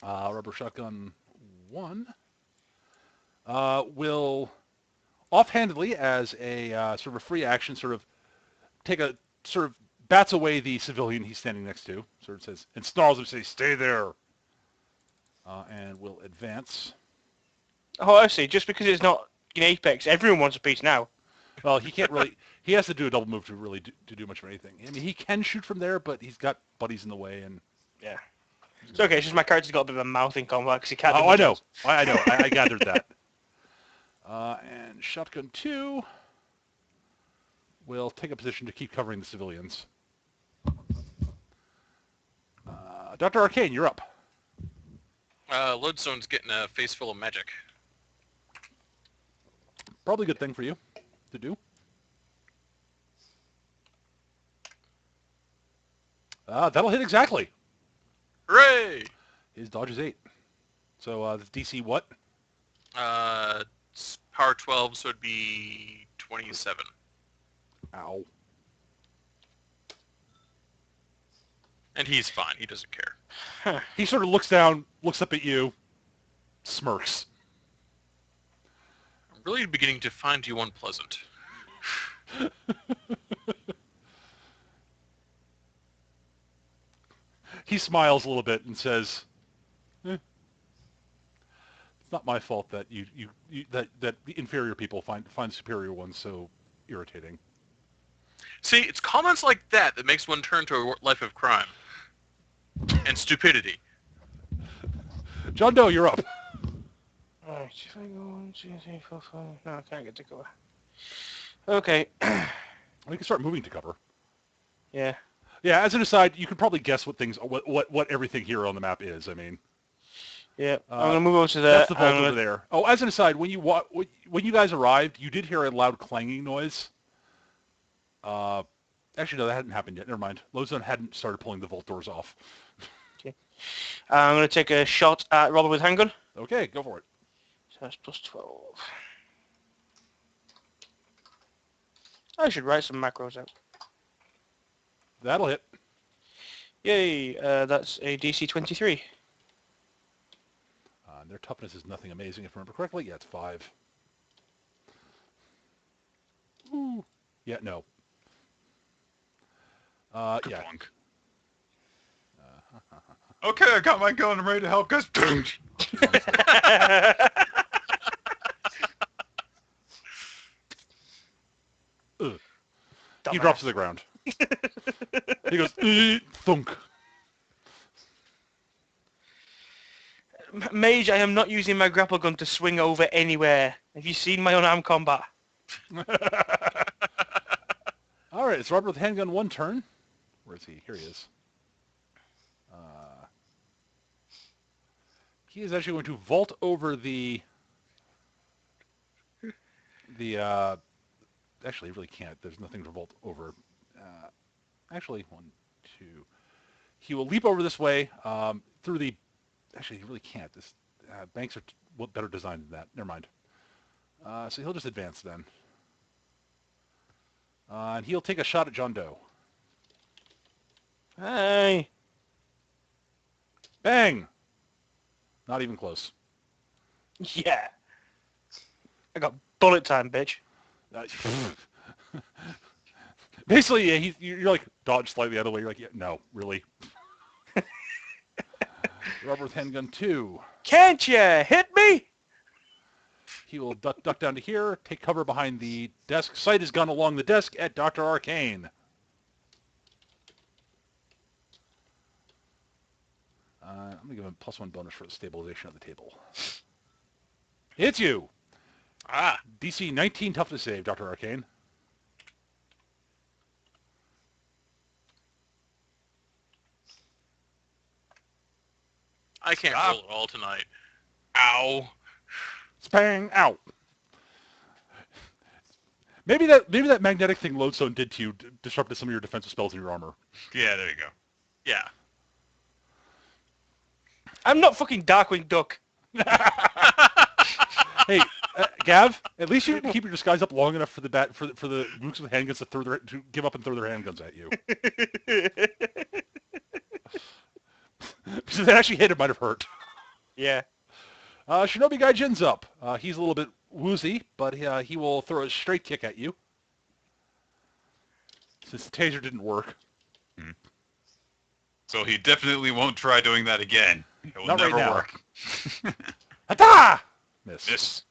Rubber shotgun 1 will offhandedly, as a sort of a free action, bats away the civilian he's standing next to. Sort of says, and snarls him, says, "Stay there," and will advance. Oh, I see. Just because it's not in Apex, everyone wants a piece now. Well, he can't really. He has to do a double move to really do much of anything. I mean, he can shoot from there, but he's got buddies in the way, and Yeah. It's okay. It's just my character's got a bit of a mouth in combat because he can't. oh, I know. I gathered that. And shotgun 2 will take a position to keep covering the civilians. Dr. Arcane, you're up. Lodestone's getting a face full of magic. Probably a good thing for you to do. That'll hit exactly. Hooray! His dodge is 8. So the DC what? It's power 12, so it'd be 27. Ow. And he's fine. He doesn't care. He sort of looks down, looks up at you, smirks. I'm really beginning to find you unpleasant. He smiles a little bit and says, "It's not my fault that that the inferior people find superior ones so irritating." See, it's comments like that that makes one turn to a life of crime. And stupidity. John Doe, you're up. Alright, if I go 1, 2, 3, 4, 5. No, I can't get to cover. Okay. We can start moving to cover. Yeah. Yeah, as an aside, you can probably guess what everything here on the map is. I mean, Yeah. I'm gonna move over to there. that's the vault over there. Oh, as an aside, when you guys arrived, you did hear a loud clanging noise. Actually, no, that hadn't happened yet. Never mind. Lodestone hadn't started pulling the vault doors off. I'm going to take a shot at Robert with handgun. Okay, go for it. So that's plus 12. I should write some macros out. That'll hit. Yay, that's a DC 23. Their toughness is nothing amazing, if I remember correctly. Yeah, it's 5. Ooh. Yeah, no. Yeah. Kabonk. Okay, I got my gun. I'm ready to help, guys. He drops to the ground. He goes, thunk. Mage, I am not using my grapple gun to swing over anywhere. Have you seen my unarmed combat? All right, it's Robert with handgun 1 turn. Where is he? Here he is. He is actually going to vault over the actually, he really can't. There's nothing to vault over. Actually, 1, 2. He will leap over this way through the... Actually, he really can't. This banks are better designed than that. Never mind. So he'll just advance then. And he'll take a shot at John Doe. Hey. Bang! Not even close. Yeah. I got bullet time, bitch. Basically, yeah, you're like, dodge slightly out of the way. You're like, yeah, no, really. Robert with handgun 2. Can't ya hit me? He will duck down to here, take cover behind the desk, sight his gun along the desk at Dr. Arcane. I'm going to give him a +1 bonus for the stabilization of the table. Hits you! Ah, DC 19 toughness save, Dr. Arcane. I can't Stop. roll at all tonight. Ow. Spang! Out! Maybe that magnetic thing Lodestone did to you disrupted some of your defensive spells in your armor. Yeah, there you go. Yeah. I'm not fucking Darkwing Duck. Hey, Gav, at least you can keep your disguise up long enough for the mooks with handguns to give up and throw their handguns at you. Because if they actually hit, it might have hurt. Yeah. Shinobi Gaijin's up. He's a little bit woozy, but he will throw a straight kick at you. Since the taser didn't work. So he definitely won't try doing that again. It will Not right never now. work. Hata! Miss. Miss.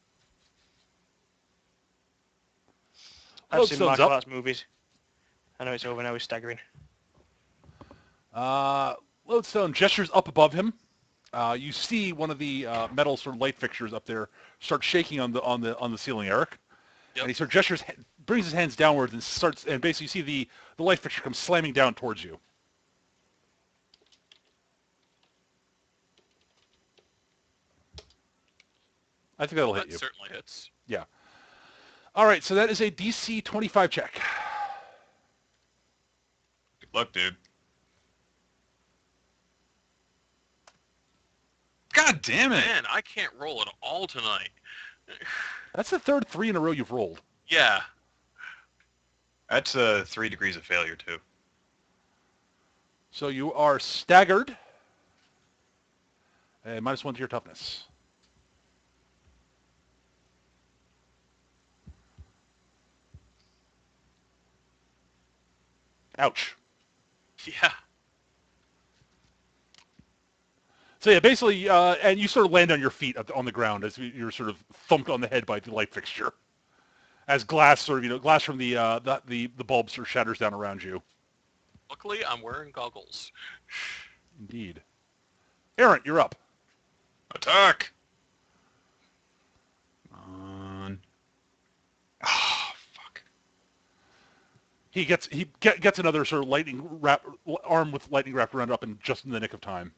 I've seen Lodestone's martial up. arts movies. I know it's over now. He's staggering. Lodestone gestures up above him. You see one of the metal sort of light fixtures up there start shaking on the ceiling, Eric. Yep. And he sort of gestures, brings his hands downwards, and basically you see the light fixture come slamming down towards you. I think that'll hit That you. certainly hits. Yeah. All right, so that is a DC 25 check. Good luck, dude. God damn it! Man, I can't roll at all tonight. That's the third 3 in a row you've rolled. Yeah. That's 3 degrees of failure, too. So you are staggered. And -1 to your toughness. Ouch. Yeah. So yeah, basically, and you sort of land on your feet on the ground as you're sort of thumped on the head by the light fixture, as glass sort of glass from the bulb sort of shatters down around you. Luckily, I'm wearing goggles. Indeed. Aaron, you're up. Attack! Come on. Ah, fuck. He gets another sort of arm with lightning wrapped around up in just in the nick of time.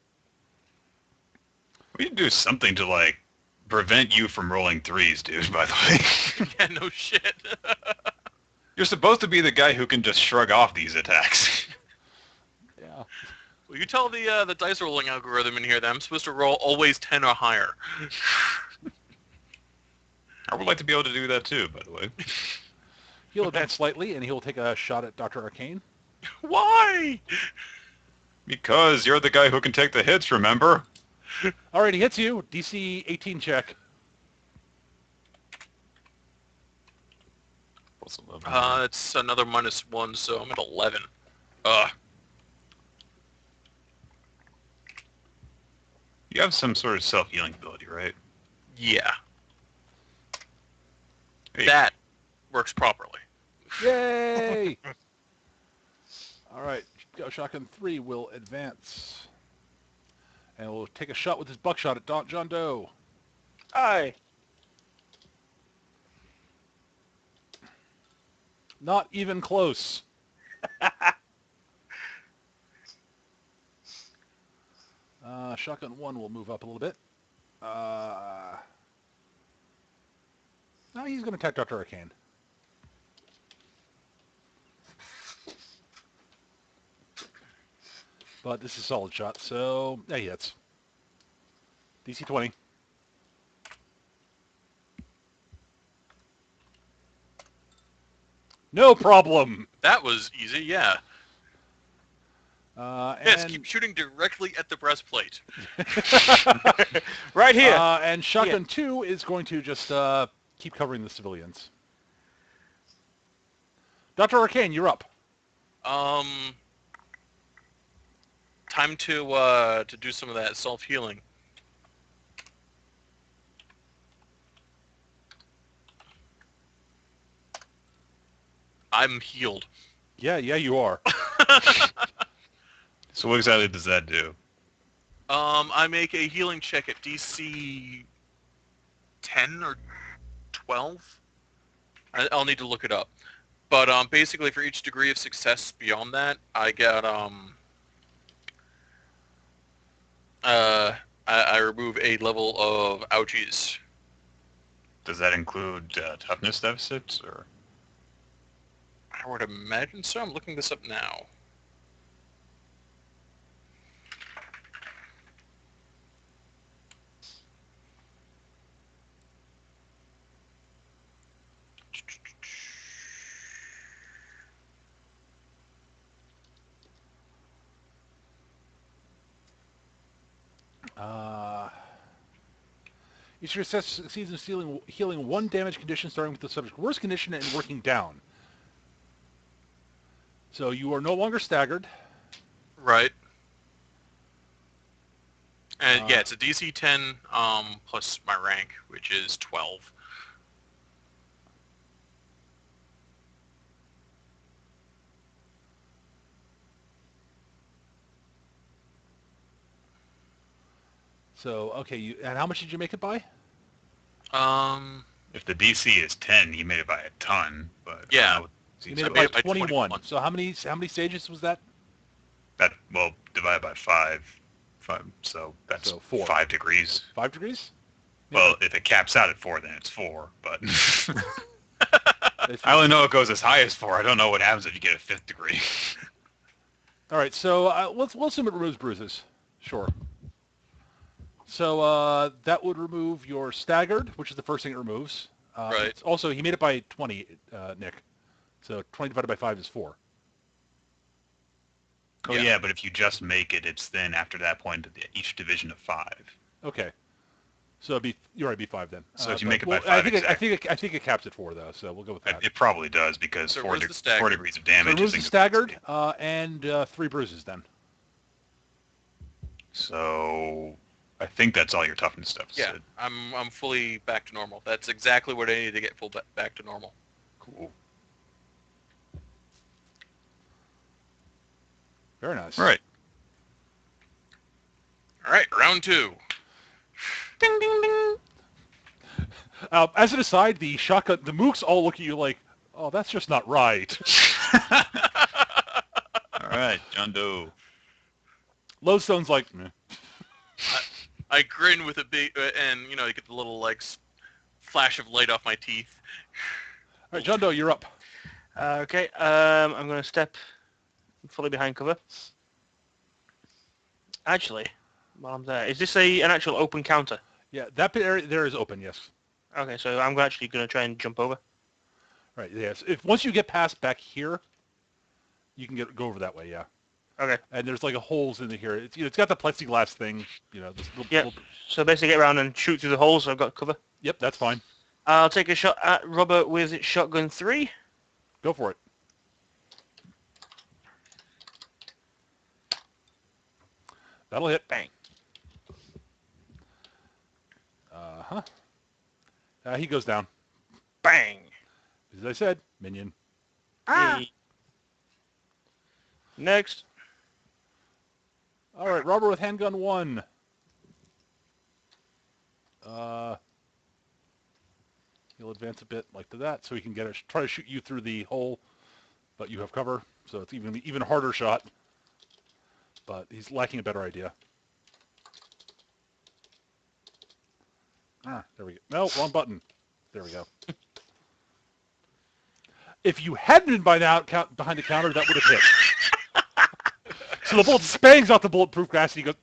We need to do something to, like, prevent you from rolling 3s, dude, by the way. Yeah, no shit. You're supposed to be the guy who can just shrug off these attacks. Yeah. Well, you tell the dice rolling algorithm in here that I'm supposed to roll always 10 or higher. I would like to be able to do that too, by the way. He'll advance slightly, and he'll take a shot at Dr. Arcane. Why? Because you're the guy who can take the hits, remember? All right, he hits you. DC 18 check. What's 11? It's another -1, so I'm at 11. Ugh. You have some sort of self-healing ability, right? Yeah. Hey. That works properly. Yay! All right, Shotgun 3 will advance. And we'll take a shot with his buckshot at John Doe. Aye. Not even close. Shotgun 1 will move up a little bit. Now he's going to attack Dr. Arcane. But this is a solid shot, so yeah, he hits. DC 20. No problem. That was easy, yeah. Yes, And keep shooting directly at the breastplate. Right here. and Shotgun 2 is going to just keep covering the civilians. Dr. Arcane, you're up. Time to do some of that self-healing. I'm healed. Yeah, you are. So what exactly does that do? I make a healing check at DC 10 or 12. I'll need to look it up. But basically, for each degree of success beyond that, I get I remove a level of ouchies. Does that include toughness deficits, or? I would imagine so. I'm looking this up now. Each success succeeds in healing one damage condition, starting with the subject's worst condition and working down. So you are no longer staggered. Right. And yeah, it's a DC 10 plus my rank, which is 12. So, okay, and how much did you make it by? If the DC is 10, you made it by a ton, but Yeah. I don't know what You DC made it made by it by 21. 21. So how many stages was that? that well divided by 5, so that's So 4. 5 degrees. 5 degrees? Well, if it caps out at 4, then it's 4. But If I only know it goes as high as 4. I don't know what happens if you get a 5th degree. All right, so we'll assume it removes bruises. Sure. So that would remove your staggered, which is the first thing it removes. Right. Also, he made it by 20, Nick. So 20 divided by 5 is 4. Oh Yeah. yeah, but if you just make it, it's then after that point each division of 5. Okay. So you're right, it'd be 5 then. So if you make it by 5, I think it caps at 4 though, so we'll go with that. It probably does because So 4, where's the staggered? 4 degrees of So damage it removes is the staggered and 3 bruises then. So I think that's all your toughness stuff. Yeah, I'm fully back to normal. That's exactly what I need to get full back to normal. Cool. Very nice. All right. All right, round 2. Ding, ding, ding. As an aside, the mooks all look at you like, oh, that's just not right. All right, John Doe. Lodestone's like, meh. I grin with a big, and you get the little flash of light off my teeth. All right, John Doe, you're up. Okay, I'm going to step fully behind cover. Actually, while I'm there, is this an actual open counter? Yeah, that bit area there is open, yes. Okay, so I'm actually going to try and jump over. Right, yes. If once you get past back here, you can go over that way, yeah. Okay. And there's like a holes in here. It's got the plexiglass thing, this Yep. little... So basically get around and shoot through the holes so I've got cover. Yep, that's fine. I'll take a shot at Robert with shotgun 3. Go for it. That'll hit. Bang. Uh-huh. He goes down. Bang. As I said, minion. Ah. Next. All right, Robert with handgun 1. He'll advance a bit like to that, so he can try to shoot you through the hole, but you have cover, so it's even harder shot. But he's lacking a better idea. There we go. No, wrong button. There we go. If you hadn't been by now behind the counter, that would have hit. So the bullet spangs off the bulletproof glass, and he goes...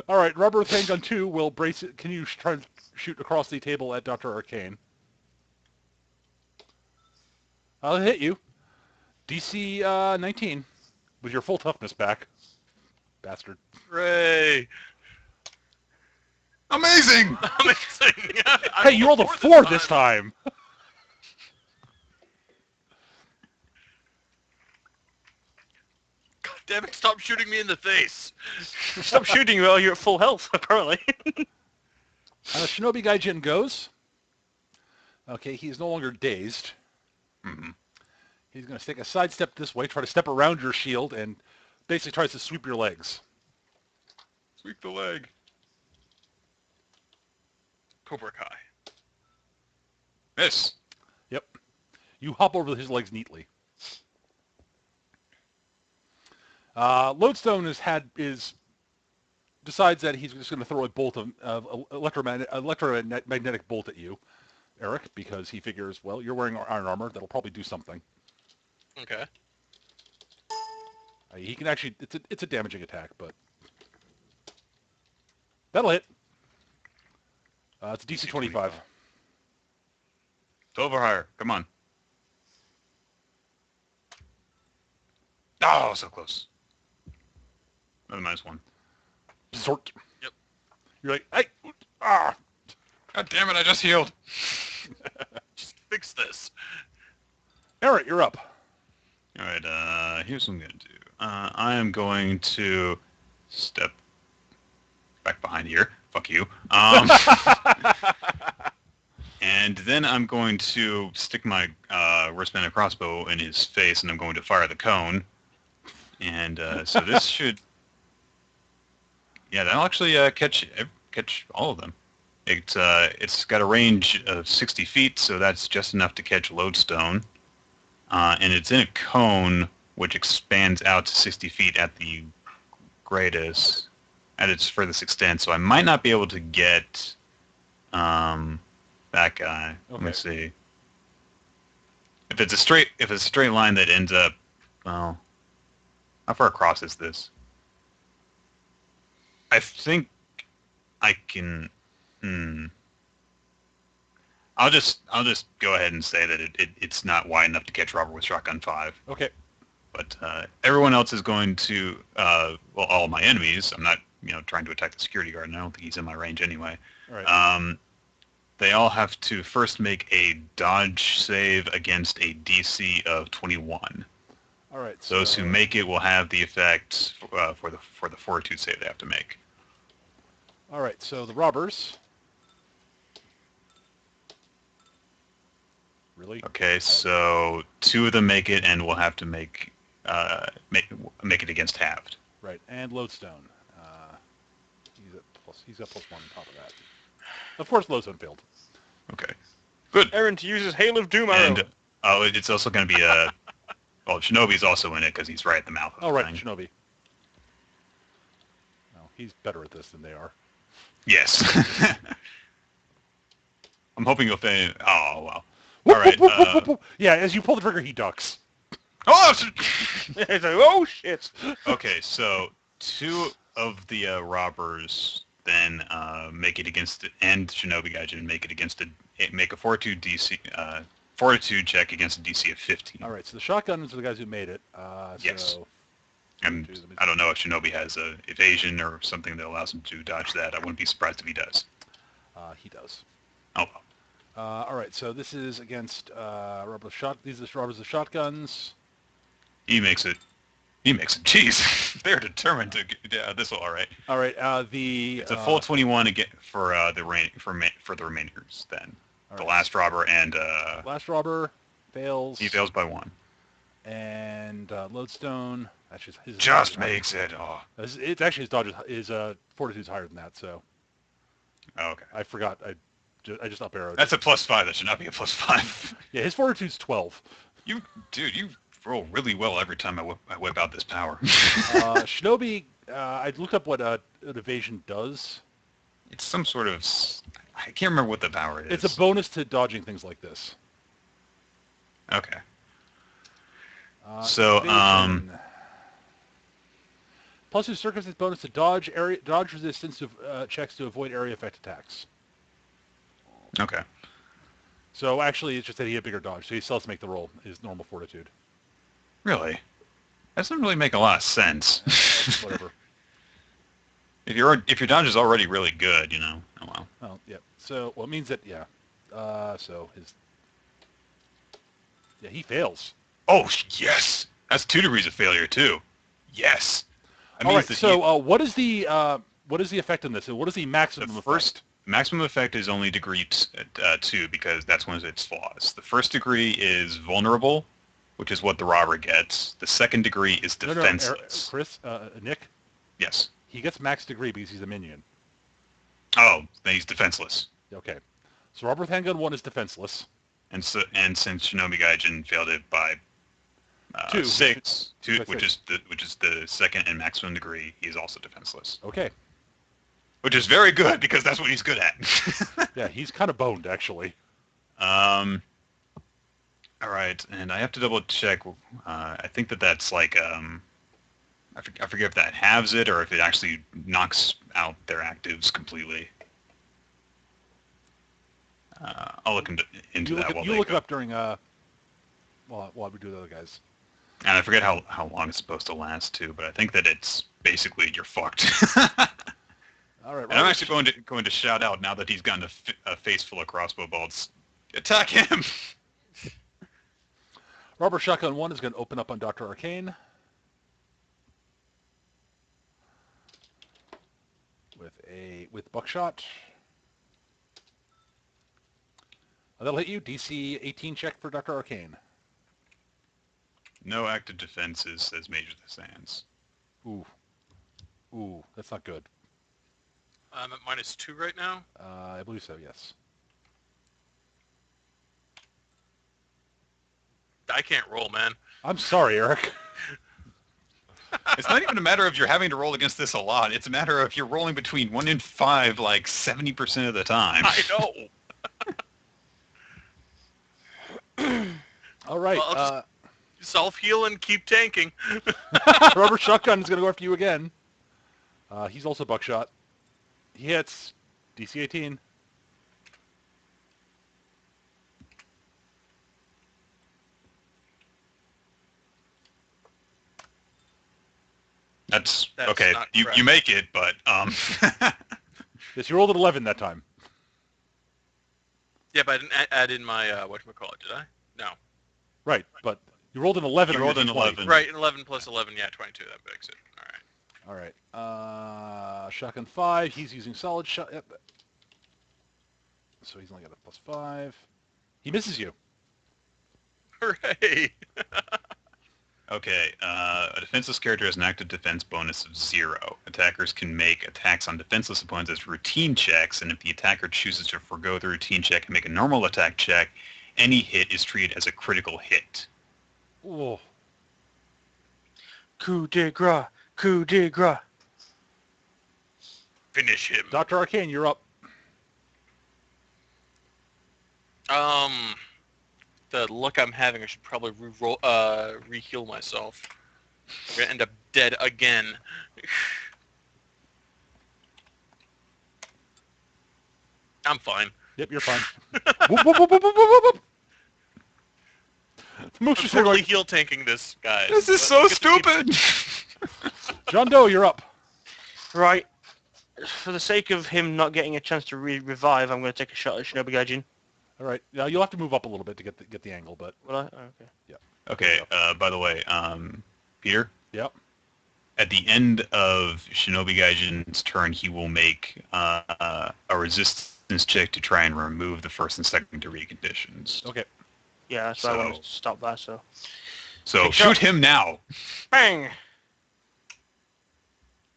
All right, Rubber with handgun 2 will brace it. Can you try and shoot across the table at Dr. Arcane? I'll hit you. DC 19 with your full toughness back. Bastard. Hooray! Amazing! Amazing! Hey, you rolled a 4 this time. God damn it, stop shooting me in the face! Stop shooting while you're at full health, apparently. Shinobi Gaijin goes. Okay, he's no longer dazed. Mm-hmm. He's going to take a sidestep this way, try to step around your shield, and basically tries to sweep your legs. Sweep the leg. Cobra Kai. Miss. Yep. You hop over his legs neatly. Lodestone decides that he's just going to throw a bolt of electromagnetic bolt at you, Eric, because he figures, well, you're wearing iron armor. That'll probably do something. Okay. He can actually... It's a damaging attack, but... That'll hit. It's a DC 25. 12 or higher. Come on. Oh, so close. Another -1. Zort. Yep. You're like, hey! Ah! God damn it, I just healed. Just fix this. Eric, you're up. All right, here's what I'm going to do. I am going to step back behind here. Fuck you. And then I'm going to stick my wristband and crossbow in his face, and I'm going to fire the cone. And so this should... Yeah, that'll actually catch all of them. It's got a range of 60 feet, so that's just enough to catch Lodestone. And it's in a cone, which expands out to 60 feet at the greatest, at its furthest extent. So I might not be able to get that guy. Okay. Let me see. If it's a straight line that ends up, well, how far across is this? I think I can. I'll just go ahead and say that it's not wide enough to catch Robert with shotgun 5. Okay. But everyone else is going to, well, all my enemies. I'm not, trying to attack the security guard, and I don't think he's in my range anyway. All right. They all have to first make a dodge save against a DC of 21. All right. Those who make it will have the effect for the fortitude save they have to make. All right. So the robbers. Really? Okay, so 2 of them make it, and we'll have to make it against halved. Right. And Lodestone. He's got +1 on top of that. Of course, Lodestone failed. Okay, good. Aaron to use his Hail of Doom arrow. And it's also going to be well, Shinobi's also in it because he's right at the mouth of Oh, the right, thing. Shinobi. No, he's better at this than they are. Yes. I'm hoping you'll finish. Oh, well. Whoop, All right. whoop, whoop, whoop, whoop. Yeah, as you pull the trigger, he ducks. Oh! It's like, oh shit! Okay, so two of the robbers then make it against and Shinobi Gaijin make a fortitude DC fortitude check against a DC of 15. All right, so the shotguns are the guys who made it. Yes. So And I don't know if Shinobi has a evasion or something that allows him to dodge that. I wouldn't be surprised if he does. he does. Oh well. All right, so this is against these are robbers with shotguns. He makes it. Jeez, they're determined to. Yeah, this will all right. All right, It's a full 21 again for the remainers. Then all the right. last robber and Last robber fails. he fails by 1. And Lodestone actually his Just makes it. Oh. It's actually his dodge is fortitude's higher than that. So Okay. I forgot. I just up arrowed. That's a +5. That should not be a +5. Yeah, his fortitude's 12. You roll really well every time I whip out this power. Shinobi, I looked up what an evasion does. It's some sort of. I can't remember what the power is. It's a bonus to dodging things like this. Okay. So, Evasion. Plus 2 circumstance bonus to dodge resistance to checks to avoid area effect attacks. Okay. So actually, it's just that he had bigger dodge, so he still has to make the roll his normal fortitude. Really? That doesn't really make a lot of sense. Whatever. If your dodge is already really good, you know. Oh well. Oh, yeah. So, well, it means that, yeah. So he fails. Oh yes, that's 2 degrees of failure too. Yes. That All means right. that So, what is the effect in this? What is the maximum the effect? first maximum effect is only degree 2 because that's one of its flaws. The first degree is vulnerable, which is what the robber gets. The second degree is defenseless. Nick, Yes. he gets max degree because he's a minion. Oh, then he's defenseless. Okay. So Robber with Handgun 1 is defenseless. And since Shinobi Gaijin failed it by 2, 6, by which is the second and maximum degree, he's also defenseless. Okay. Which is very good because that's what he's good at. Yeah, he's kind of boned, actually. All right, and I have to double check. I think that's like I forget if that halves it or if it actually knocks out their actives completely. I'll look into that. You look it up during while we do the other guys. And I forget how long it's supposed to last too, but I think that it's basically you're fucked. All right. And I'm actually going to shout out now that he's gotten a face full of crossbow bolts. Attack him! Robber Shotgun 1 is going to open up on Dr. Arcane. With buckshot. That'll hit you. DC 18 check for Dr. Arcane. No active defenses, says Major the Sands. Ooh, that's not good. I'm at -2 right now. I believe so, yes. I can't roll, man. I'm sorry, Eric. It's not even a matter of you're having to roll against this a lot. It's a matter of you're rolling between 1 and 5 like 70% of the time. I know. All right. Well, I'll just self-heal and keep tanking. Robber Shotgun is going to go after you again. He's also buckshot. He hits. DC 18. That's That's okay. not You correct. make it, but Yes, you rolled an 11 that time. Yeah, but I didn't add in my whatchamacallit, did I? No. Right, but you rolled an 11 You on rolled your an D20. 11. Right, 11 plus 11, yeah, 22. That makes it. All right. All right. Shotgun 5. He's using solid shot. Yep. So he's only got a +5. He misses you. Hooray! okay. A defenseless character has an active defense bonus of 0. Attackers can make attacks on defenseless opponents as routine checks, and if the attacker chooses to forgo the routine check and make a normal attack check, any hit is treated as a critical hit. Oh. Coup de grace. Coup de grace. Finish him. Dr. Arcane, you're up. The look I'm having, I should probably re-heal myself. I'm gonna end up dead again. I'm fine. Yep, you're fine. Whoop, whoop, whoop, whoop, whoop, whoop, whoop. Moosh I'm is here totally going, heal tanking this, guys. This is so Look at the stupid. John Doe, you're up. Right. For the sake of him not getting a chance to revive, I'm going to take a shot at Shinobi Gaijin. All right. Now you'll have to move up a little bit to get the angle, but Will I? Oh, okay. Okay. By the way, Peter. yep. At the end of Shinobi Gaijin's turn, he will make a resistance check to try and remove the first and second degree conditions. Okay. Yeah, that's why I wanted to stop that, so... So Big shoot shot. him now. Bang!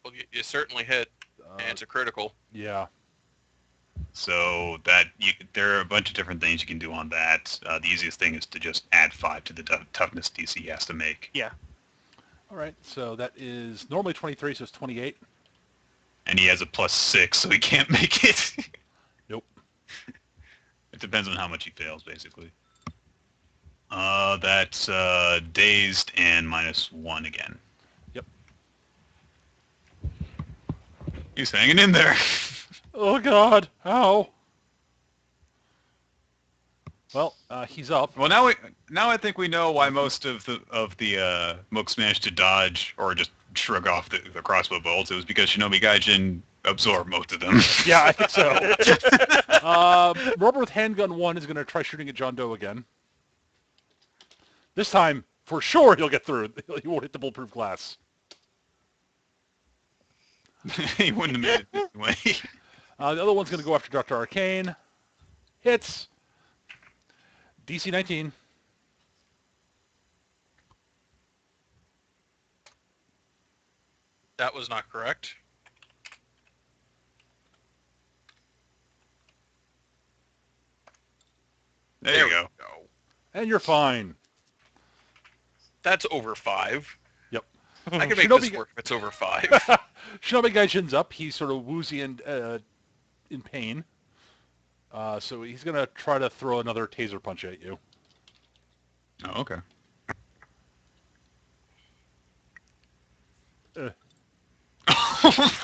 Well, you certainly hit, and it's a critical. Yeah. So there are a bunch of different things you can do on that. The easiest thing is to just add 5 to the toughness DC he has to make. Yeah. All right. So that is normally 23, so it's 28. And he has a +6, so he can't make it. Nope. It depends on how much he fails, basically. That's dazed and -1 again. Yep. He's hanging in there. Oh God! Ow! Well, he's up. Well, now I think we know why most of the mooks managed to dodge or just shrug off the crossbow bolts. It was because Shinobi Gaijin absorbed most of them. Yeah, I think so. Rubber with handgun 1 is going to try shooting at John Doe again. This time, for sure, he'll get through. He won't hit the bulletproof glass. He wouldn't have made it anyway. The other one's going to go after Dr. Arcane. Hits. DC 19. That was not correct. There you go. we go. And you're fine. That's over 5. Yep. I can make Shinobi- this work if it's over 5. Shinobi Gaijin's up. He's sort of woozy and in pain. So he's going to try to throw another taser punch at you. Oh, okay.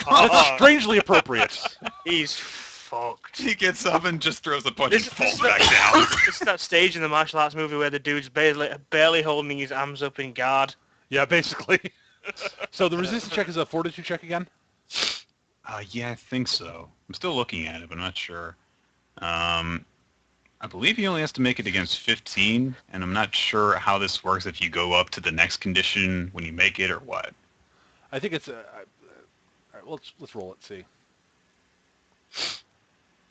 That's strangely appropriate. He's fucked. He gets up and just throws a punch This- and falls this- back down. It's that stage in the martial arts movie where the dude's barely holding his arms up in guard. Yeah, basically. So the resistance check is a fortitude check again? Yeah, I think so. I'm still looking at it, but I'm not sure. I believe he only has to make it against 15, and I'm not sure how this works if you go up to the next condition when you make it or what. I think it's... all right, let's roll it, see.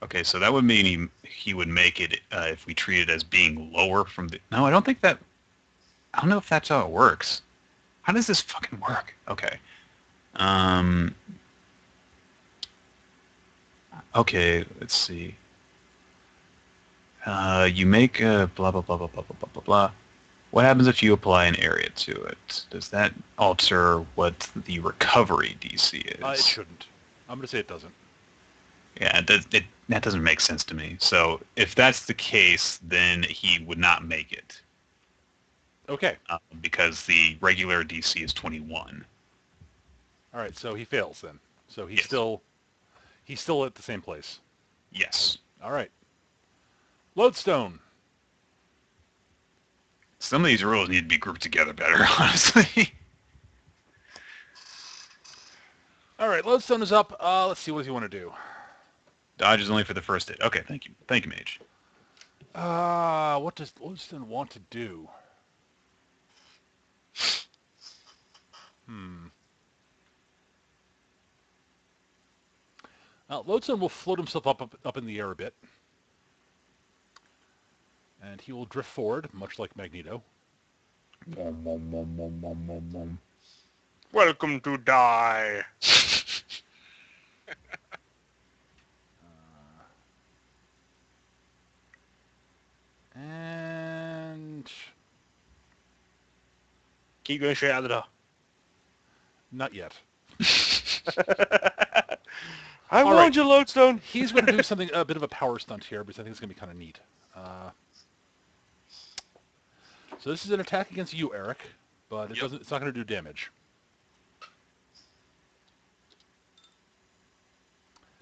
Okay, so that would mean he would make it if we treat it as being lower from the... No, I don't think that... I don't know if that's how it works. How does this fucking work? Okay. Okay, let's see. You make a blah, blah, blah, blah, blah, blah, blah, blah. What happens if you apply an area to it? Does that alter what the recovery DC is? It shouldn't. I'm going to say it doesn't. Yeah, that doesn't make sense to me. So if that's the case, then he would not make it. Okay. Because the regular DC is 21. All right, so he fails then. So he's Yes. still at the same place. Yes. All right. Lodestone. Some of these rules need to be grouped together better, honestly. All right, Lodestone is up. Let's see, what does he want to do? Dodge is only for the first hit. Okay, thank you. Thank you, Mage. What does Lodestone want to do? Lodestone will float himself up in the air a bit. And he will drift forward, much like Magneto. Welcome to die. And... Keep going straight out the door. not yet. I All warned right. you, Lodestone. He's going to do something, a bit of a power stunt here, because I think it's going to be kind of neat. So this is an attack against you, Eric, but it Yep. doesn't. It's not going to do damage.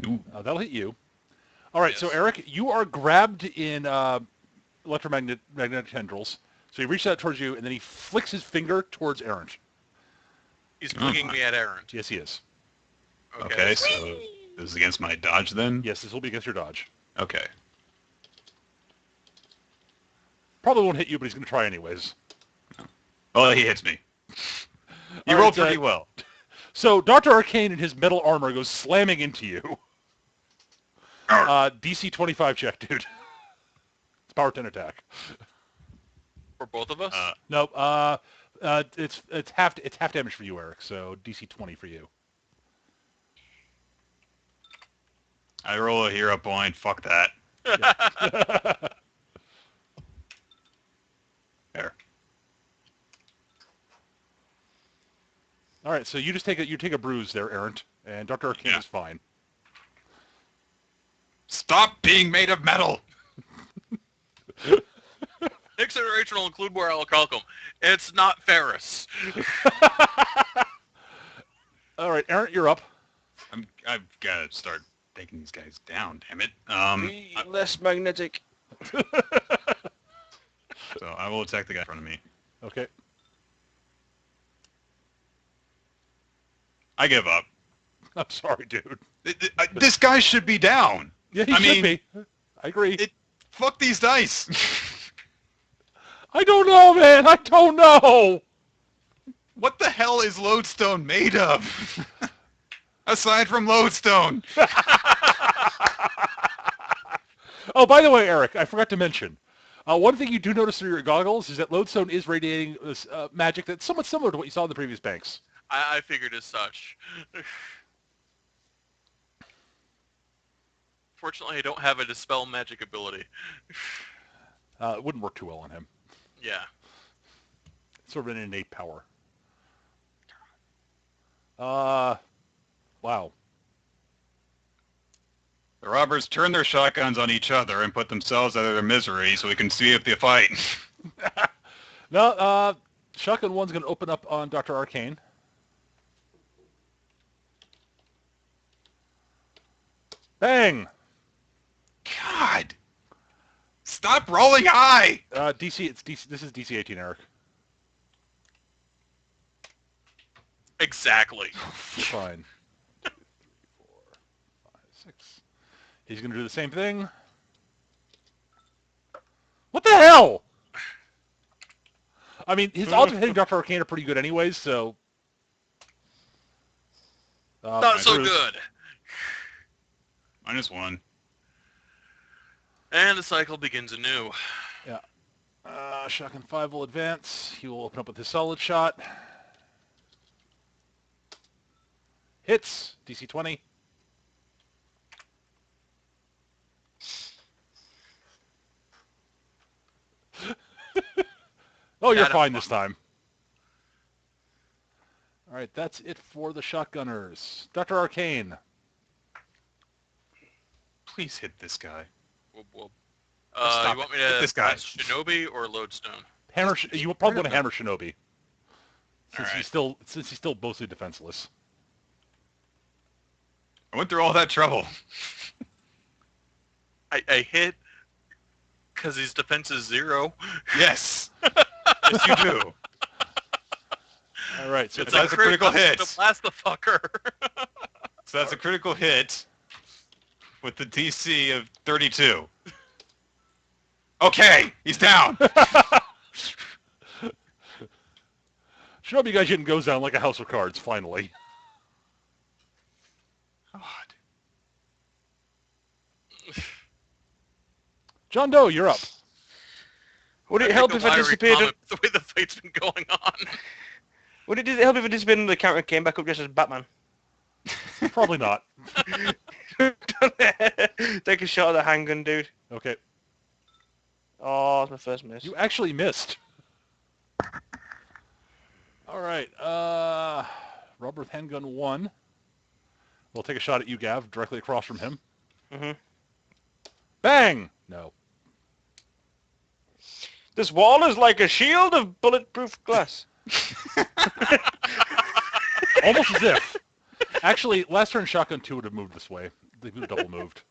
Ooh. That'll hit you. All right, so Yes. Eric, you are grabbed in magnetic tendrils. So he reaches out towards you, and then he flicks his finger towards Errant. He's clicking me at Errant. Yes, he is. Okay, so this is against my dodge then? Yes, this will be against your dodge. Okay. Probably won't hit you, but he's going to try anyways. Well, he hits me. You All rolled right, pretty well. So Dr. Arcane in his metal armor goes slamming into you. DC 25 check, dude. It's power 10 attack. For both of us? No, it's half damage for you, Eric. So DC 20 for you. I roll a hero point. Fuck that. There. All right, so you take a bruise there, Errant, and Dr. Arcane Yeah. is fine. Stop being made of metal! Incineration will include more alcalcum. It's not ferrous. All right, Errant, you're up. I've got to start taking these guys down, damn it. Be less magnetic. So I will attack the guy in front of me. Okay. I give up. I'm sorry, dude. This guy should be down. Yeah, he I should mean, be. I agree. Fuck these dice. I don't know, man. I don't know. What the hell is lodestone made of? Aside from lodestone. Oh, by the way, Eric, I forgot to mention. One thing you do notice through your goggles is that lodestone is radiating this magic that's somewhat similar to what you saw in the previous banks. I figured as such. Fortunately, I don't have a dispel magic ability. It wouldn't work too well on him. Yeah. It's sort of an innate power. Wow. The robbers turn their shotguns on each other and put themselves out of their misery so we can see if they fight. No, Shotgun 1's going to open up on Dr. Arcane. Bang! God! Stop rolling high! DC. This is DC 18, Eric. Exactly. You're fine. 2, 3, 4, 5, 6. He's going to do the same thing. What the hell? I mean, his odds of hitting Dr. Arcane are pretty good anyways, so... Not so Bruce. good. -1. And the cycle begins anew. Shotgun 5 will advance. He will open up with his solid shot. Hits. DC 20. Oh, you're That fine is this time. All right, that's it for the shotgunners. Dr. Arcane. Please hit this guy. Whoop, whoop. Stop You want me it. Hit to this guy. press Shinobi or Lodestone? You probably want to hammer Shinobi. Since Alright. he's still mostly defenseless. I went through all that trouble. I hit because his defense is 0. Yes. Yes, you do. All right, so It's that's a critical hit. To blast the fucker. So that's a critical hit with the DC of 32. Okay, he's down. Shinobi Gaijin goes down like a house of cards, finally. God. John Doe, you're up. Would it help if I disappeared? The way the fight's been going on. Would it help if I disappeared and the character came back up just as Batman? Probably not. Take a shot at the handgun, dude. Okay. Oh, that's my first miss. You actually missed. All right. Rubber with handgun 1. We'll take a shot at you, Gav, directly across from him. Mm-hmm. Bang! No. This wall is like a shield of bulletproof glass. Almost as if. Actually, last turn Shotgun 2 would have moved this way. They would have double moved.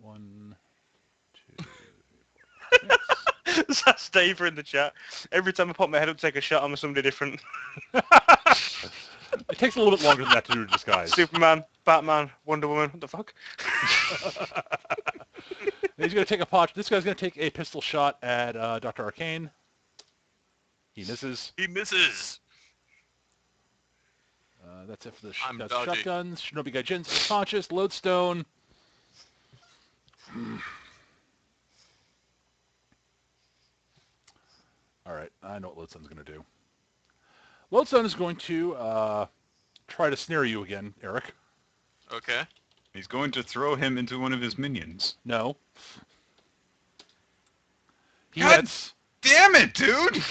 1, 2, 3, 4, 6. That's Dave in the chat. Every time I pop my head up to take a shot, I'm somebody different. It takes a little bit longer than that to do a disguise. Superman, Batman, Wonder Woman. What the fuck? He's going to take a pot. This guy's going to take a pistol shot at Dr. Arcane. He misses. He misses. That's it for the I'm that's dodgy. shotguns. Shinobi Gaijin's unconscious. Lodestone. All right, I know what Lodestone's going to do. Lodestone is going to try to snare you again, Eric. Okay. He's going to throw him into one of his minions. No. He God hits. Damn it, dude!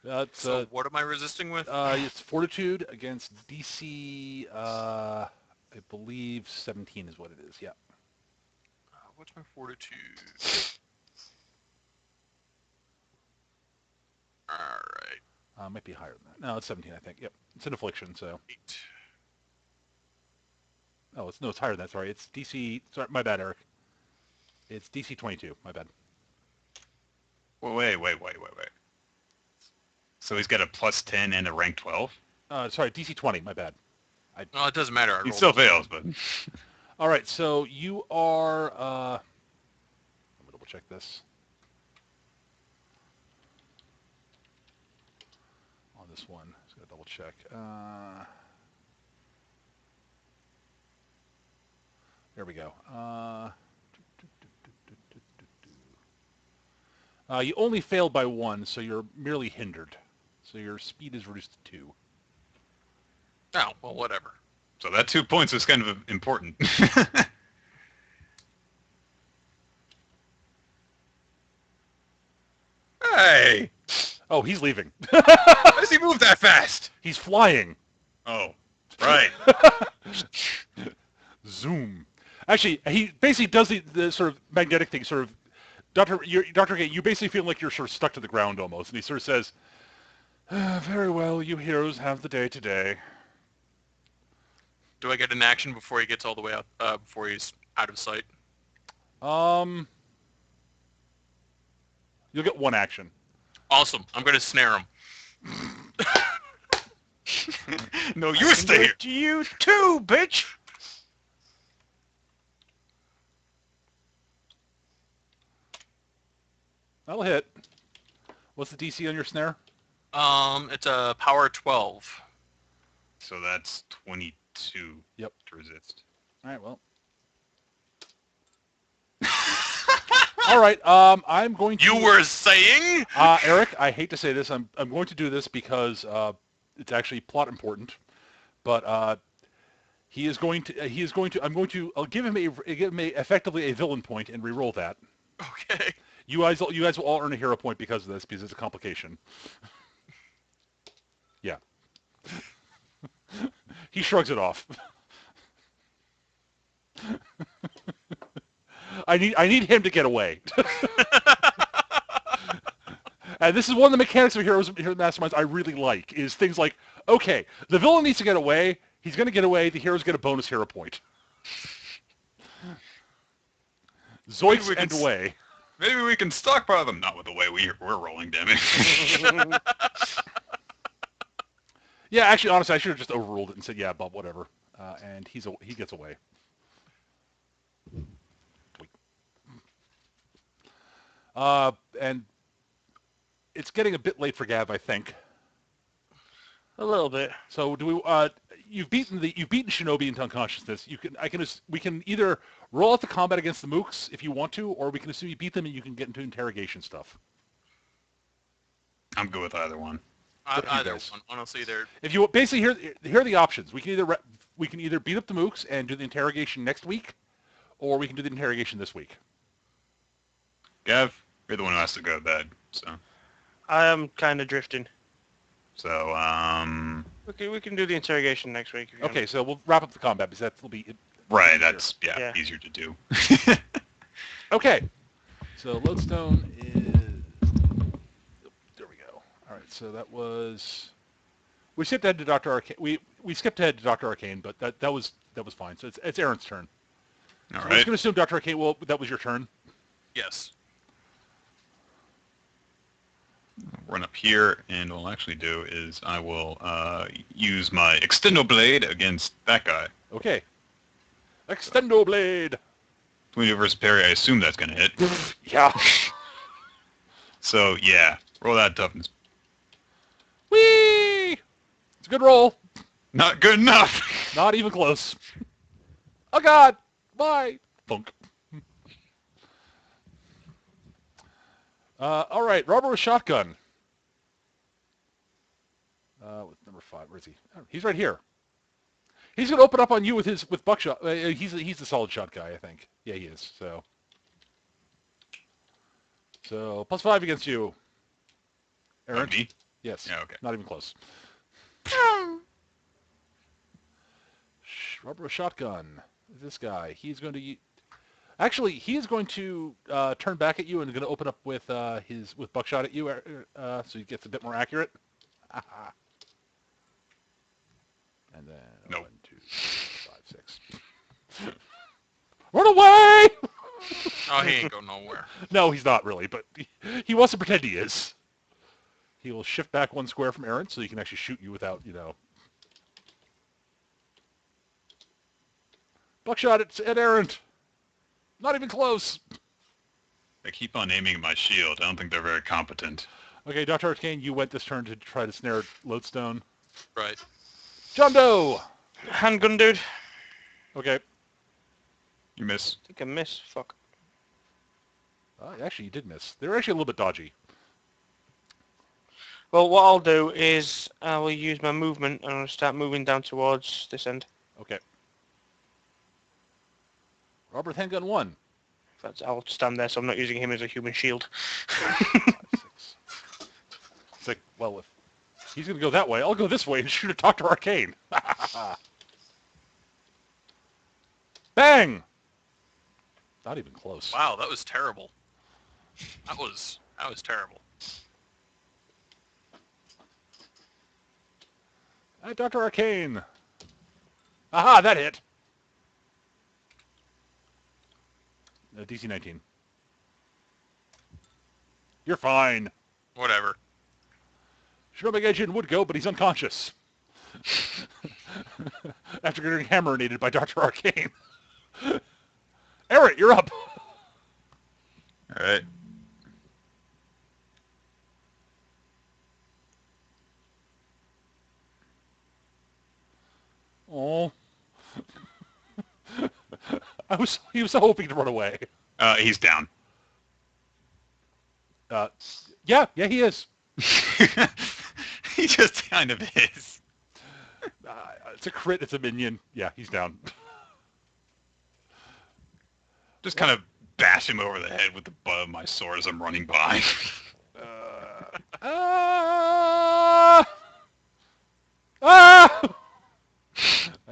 That's So what am I resisting with? it's Fortitude against DC. I believe 17 is what it is. Yeah. What's my fortitude? All right. Might be higher than that. No, it's 17, I think. Yep. It's an affliction, so. 8. Oh, it's higher than that. Sorry, it's DC. Sorry, my bad, Eric. It's DC 22. My bad. Wait. So he's got a plus 10 and a rank 12? Sorry, DC 20. My bad. No, it doesn't matter. I He rolled still a- fails, but... All right, so you are. Let me double check this. On this one, just gotta double check. There we go. You only failed by 1, so you're merely hindered. So your speed is reduced to 2. Oh, well, whatever. So that 2 points is kind of important. Hey! Oh, he's leaving. How does he move that fast? He's flying. Oh, right. Zoom. Actually, he basically does the sort of magnetic thing, sort of, Dr. Gate, you basically feel like you're sort of stuck to the ground almost, and he sort of says, very well, you heroes have the day today. Do I get an action before he gets all the way out? Before he's out of sight? You'll get 1 action. Awesome. I'm going to snare him. No, you stay here. To you too, bitch. That'll hit. What's the DC on your snare? It's a power 12. So that's 22 Yep. to resist. All right, well. All right, I'm going to... You were saying? Eric, I hate to say this. I'm going to do this because it's actually plot important. But I'll give him effectively a villain point and re-roll that. Okay. You guys will all earn a hero point because of this, because it's a complication. Yeah. He shrugs it off. I need him to get away. And this is one of the mechanics of Heroes Masterminds I really like, is things like, okay, the villain needs to get away, he's going to get away, the heroes get a bonus hero point. Zoinks and away. Maybe we can stockpile them. Not with the way we're rolling damage. Yeah, actually, honestly, I should have just overruled it and said, yeah, Bob, whatever. And he gets away. And it's getting a bit late for Gav, I think. A little bit. So do we? You've beaten Shinobi into unconsciousness. We can either roll out the combat against the mooks if you want to, or we can assume you beat them and you can get into interrogation stuff. I'm good with either one. Either guys. one. Honestly, they're... If you basically here are the options. We can either beat up the mooks and do the interrogation next week, or we can do the interrogation this week. Gav, you're the one who has to go to bed, so. I am kind of drifting. So, We can do the interrogation next week. If you Okay, so we'll wrap up the combat because that'll be right, easier. that's, Yeah. easier to do. Okay. So lodestone is... There we go. All right, so that was... We skipped ahead to Dr. Arcane. We skipped ahead to Dr. Arcane, but that was fine. So it's Aaron's turn. All So we're right. just going to assume Dr. Arcane, well, that was your turn. Yes. Run up here, and what I'll actually do is I will use my Extendo Blade against that guy. Okay. Extendo Blade! 20 versus parry, I assume that's going to hit. Yeah. So, yeah, roll that toughness. Whee! It's a good roll. Not good enough! Not even close. Oh, God! Bye! Thunk. All right, Robert with shotgun. With number 5, where is he? Oh, he's right here. He's gonna open up on you with buckshot. He's the solid shot guy, I think. Yeah, he is. So +5 against you. Aaron? Me? Yes. Yeah, okay. Not even close. Robert with shotgun. This guy. He's going to. Actually, he is going to turn back at you and going to open up with with buckshot at you, so he gets a bit more accurate. And then Nope. 1, 2, 3, 4, 5, 6. Run away! Oh, he ain't going nowhere. No, he's not really, but he wants to pretend he is. He will shift back 1 square from Aaron, so he can actually shoot you without, Buckshot at Aaron. Not even close. I keep on aiming at my shield. I don't think they're very competent. Okay, Dr. Arcane, you went this turn to try to snare Lodestone. Right. John Doe! Handgun dude. Okay. You miss. I think I miss. Fuck. Actually, you did miss. They were actually a little bit dodgy. Well, what I'll do is I will use my movement and I'll start moving down towards this end. Okay. Robert with handgun 1. I'll stand there so I'm not using him as a human shield. 5, 6. It's like, well, if he's going to go that way, I'll go this way and shoot at Dr. Arcane. Bang! Not even close. Wow, that was terrible. That was terrible. Dr. Arcane. Aha, that hit. DC 19. You're fine. Whatever. Shinobi Gaijin would go, but he's unconscious. After getting hammered by Dr. Arcane. Eric, you're up. All right. Oh. He was hoping to run away. He's down. Yeah, he is. He just kind of is. It's a crit, it's a minion. Yeah, he's down. Just kind of bash him over the head with the butt of my sword as I'm running by.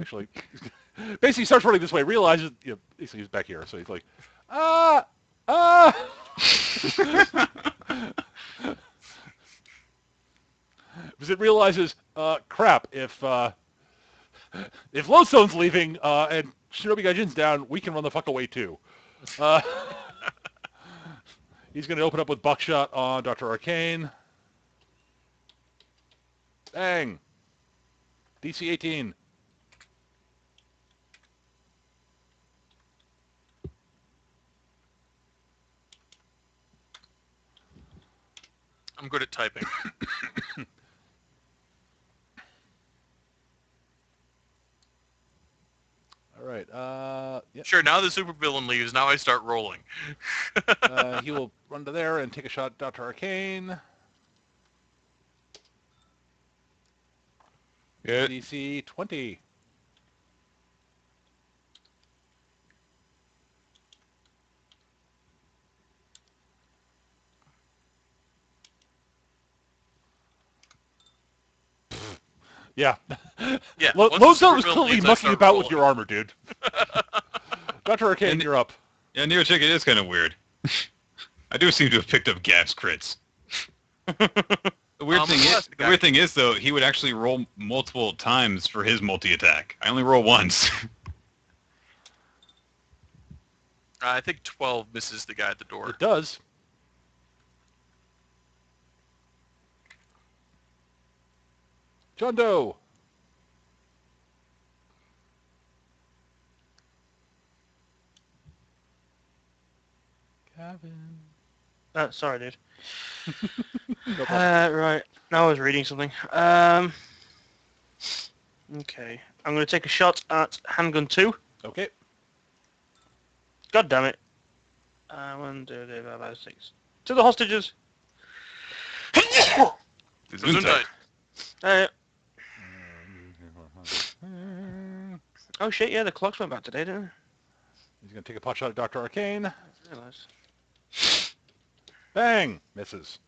Actually, basically he starts running this way, realizes, basically he's back here, so he's like, because it realizes, crap, if Lodestone's leaving, and Shinobi Gaijin's down, we can run the fuck away too. He's going to open up with buckshot on Dr. Arcane. Bang! DC 18. I'm good at typing. All right. Yep. Sure, now the supervillain leaves, now I start rolling. He will run to there and take a shot at Dr. Arcane. Good. DC 20. Yeah. Yeah. Lodestone was clearly mucking about with your armor, dude. Dr. Arcane, And- you're up. Yeah, Neo Chick, it is kind of weird. I do seem to have picked up gas crits. The weird thing is, though, he would actually roll multiple times for his multi-attack. I only roll once. I think 12 misses the guy at the door. It does. John Doe. Kevin. Sorry, dude. No problem. Right. Now I was reading something. Okay. I'm going to take a shot at handgun 2. Okay. God damn it. 1, 2, 3, 4, 5, 6. To the hostages. Gesundheit. Oh shit, yeah, the clocks went back today, didn't He's going to take a pot shot at Dr. Arcane. I? I realised. Bang! Misses.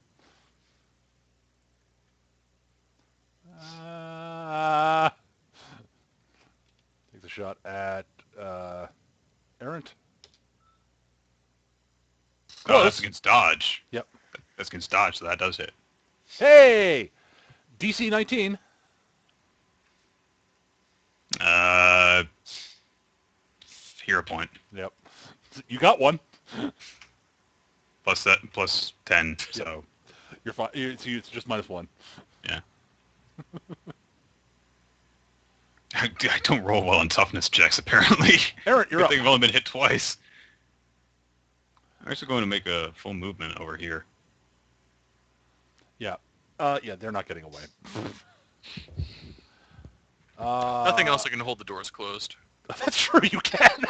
Takes a shot at Errant. Oh, that's against dodge. Yep. That's against dodge, so that does hit. Hey! DC 19. Hero point. Yep. You got one. Plus 10, so... You're fine. It's just -1. Yeah. I don't roll well on toughness checks, apparently. Errant, you're Good up. thing I've only been hit twice. I'm actually going to make a full movement over here. Yeah. Yeah, they're not getting away. Nothing else that can hold the doors closed. That's true, you can.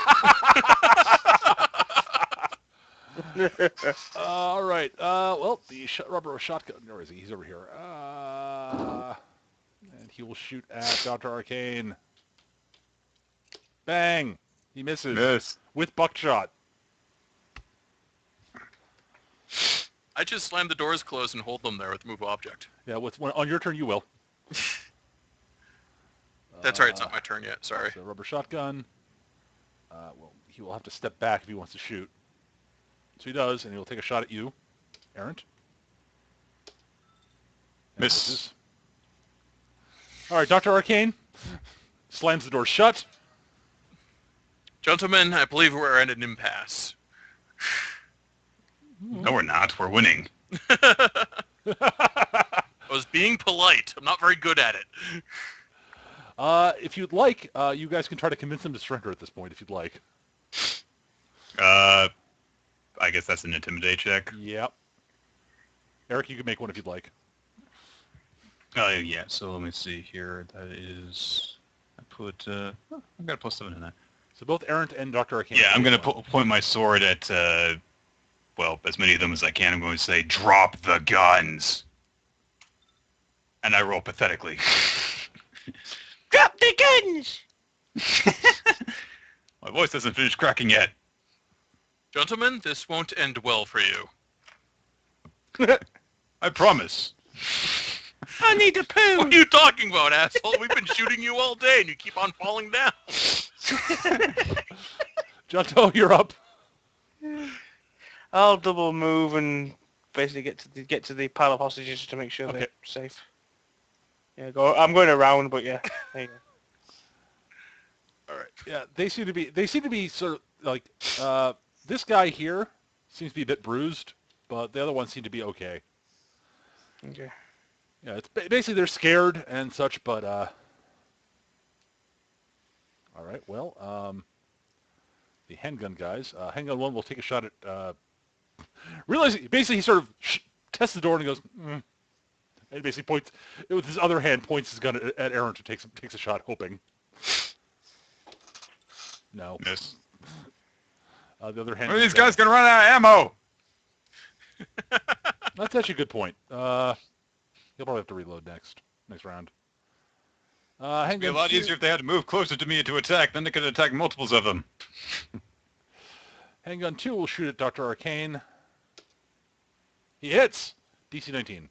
All right. Well, the rubber shotgun. Where is he? He's over here. And he will shoot at Dr. Arcane. Bang! He misses. Miss. With buckshot. I just slam the doors closed and hold them there with move object. Yeah, on your turn you will. That's right, it's not my turn yet, sorry. So rubber shotgun. Well, he will have to step back if he wants to shoot. So he does, and he will take a shot at you, Errant. And Miss. misses. All right, Dr. Arcane slams the door shut. Gentlemen, I believe we're at an impasse. No, we're not. We're winning. I was being polite. I'm not very good at it. If you'd like, you guys can try to convince him to surrender at this point, if you'd like. I guess that's an intimidate check. Yep. Eric, you can make one if you'd like. Oh, yeah. So let me see here. That is... I've got a +7 in that. So both Errant and Dr. Arcane. Yeah, I'm going to point my sword at, well, as many of them as I can. I'm going to say, drop the guns. And I roll pathetically. Drop the guns! My voice hasn't finished cracking yet. Gentlemen, this won't end well for you. I promise. I need a poo! What are you talking about, asshole? We've been shooting you all day and you keep on falling down. Junto, you're up. I'll double move and basically get to the pile of hostages to make sure Okay. they're safe. Yeah, I'm going around, but yeah. There you go. All right. Yeah, they seem to be sort of like this guy here seems to be a bit bruised, but the other ones seem to be okay. Okay. Yeah, it's basically they're scared and such, but all right. Well, the handgun guys. Handgun 1 will take a shot at. Basically he sort of tests the door and he goes. And basically points with his other hand, points his gun at Errant, who takes a shot, hoping. No. Miss. The other hand. When are these guys going to run out of ammo? That's actually a good point. He'll probably have to reload next round. It'd be a lot easier if they had to move closer to me to attack. Then they could attack multiples of them. Handgun 2 will shoot at Dr. Arcane. He hits. DC 19.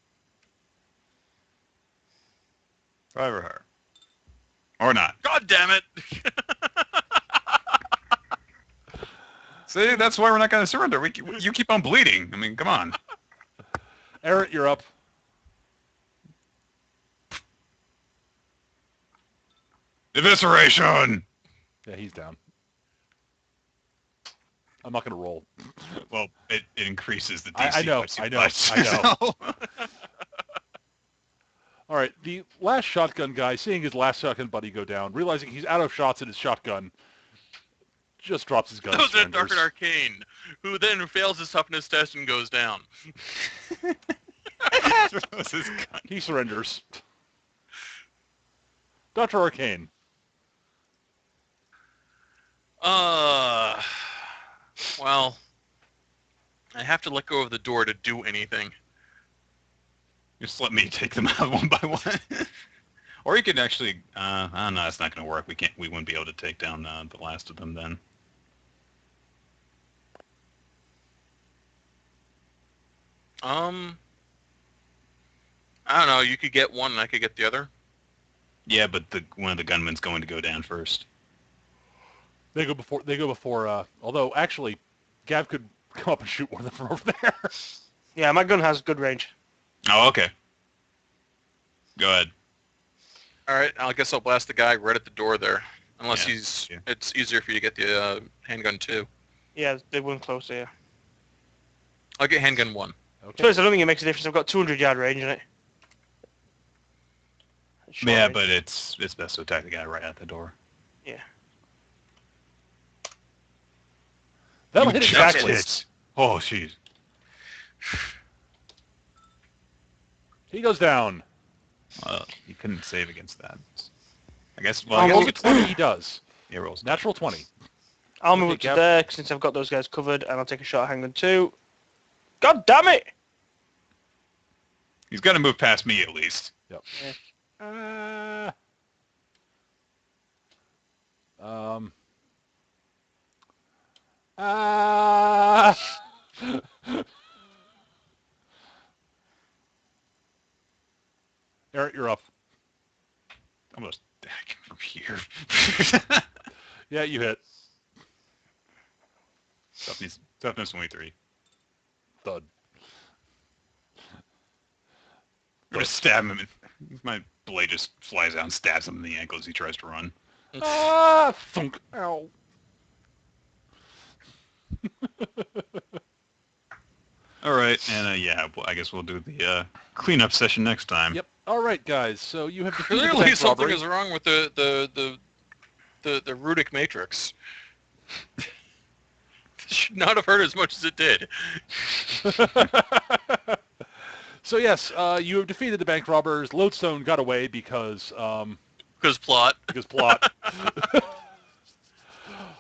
Driver her. Or not. God damn it! See, that's why we're not going to surrender. You keep on bleeding. I mean, come on. Eric, you're up. Evisceration! Yeah, he's down. I'm not going to roll. Well, it increases the I DC. know, by too I know, much, I know. so- All right, the last shotgun guy, seeing his last shotgun buddy go down, realizing he's out of shots in his shotgun, just drops his gun and Those are surrenders. Dark and Arcane, who then fails his toughness test and goes down. He throws his gun. He surrenders. Dr. Arcane. Well, I have to let go of the door to do anything. Just let me take them out one by one. Or you could actually, I don't know, it's not going to work. We wouldn't be able to take down the last of them then. I don't know. You could get one, and I could get the other. Yeah, but one of the gunmen's going to go down first. They go before, although actually, Gav could come up and shoot one of them from over there. Yeah, my gun has good range. Oh, okay. Go ahead. All right, I guess I'll blast the guy right at the door there. Unless Yeah. it's easier for you to get the handgun too. Yeah, they weren't close here. I'll get handgun 1. To be honest, I don't think it makes a difference. I've got 200-yard range in it. Short Yeah, range. but it's best to attack the guy right at the door. Yeah. That'll You hit it just backwards. hit. Oh, jeez. He goes down. Well, you couldn't save against that. I guess. Oh, Well, I guess Rolls we a could 20, he does. Yeah, rolls. Natural 20. I'll move Okay, up to Gav. there since I've got those guys covered, and I'll take a shot at handgun 2. God damn it! He's got to move past me at least. Yep. Yeah. Eric, you're up. Almost back from here. Yeah, you hit. Toughness 23. Thud. I'm gonna stab him. My blade just flies out and stabs him in the ankle as he tries to run. Thunk. Ow. All right, and yeah, well, I guess we'll do the cleanup session next time. Yep. All right, guys. So you have defeated the Clearly bank something robbery. is wrong with the Rudic Matrix. Should not have hurt as much as it did. So yes, you have defeated the bank robbers. Lodestone got away because Because plot. plot.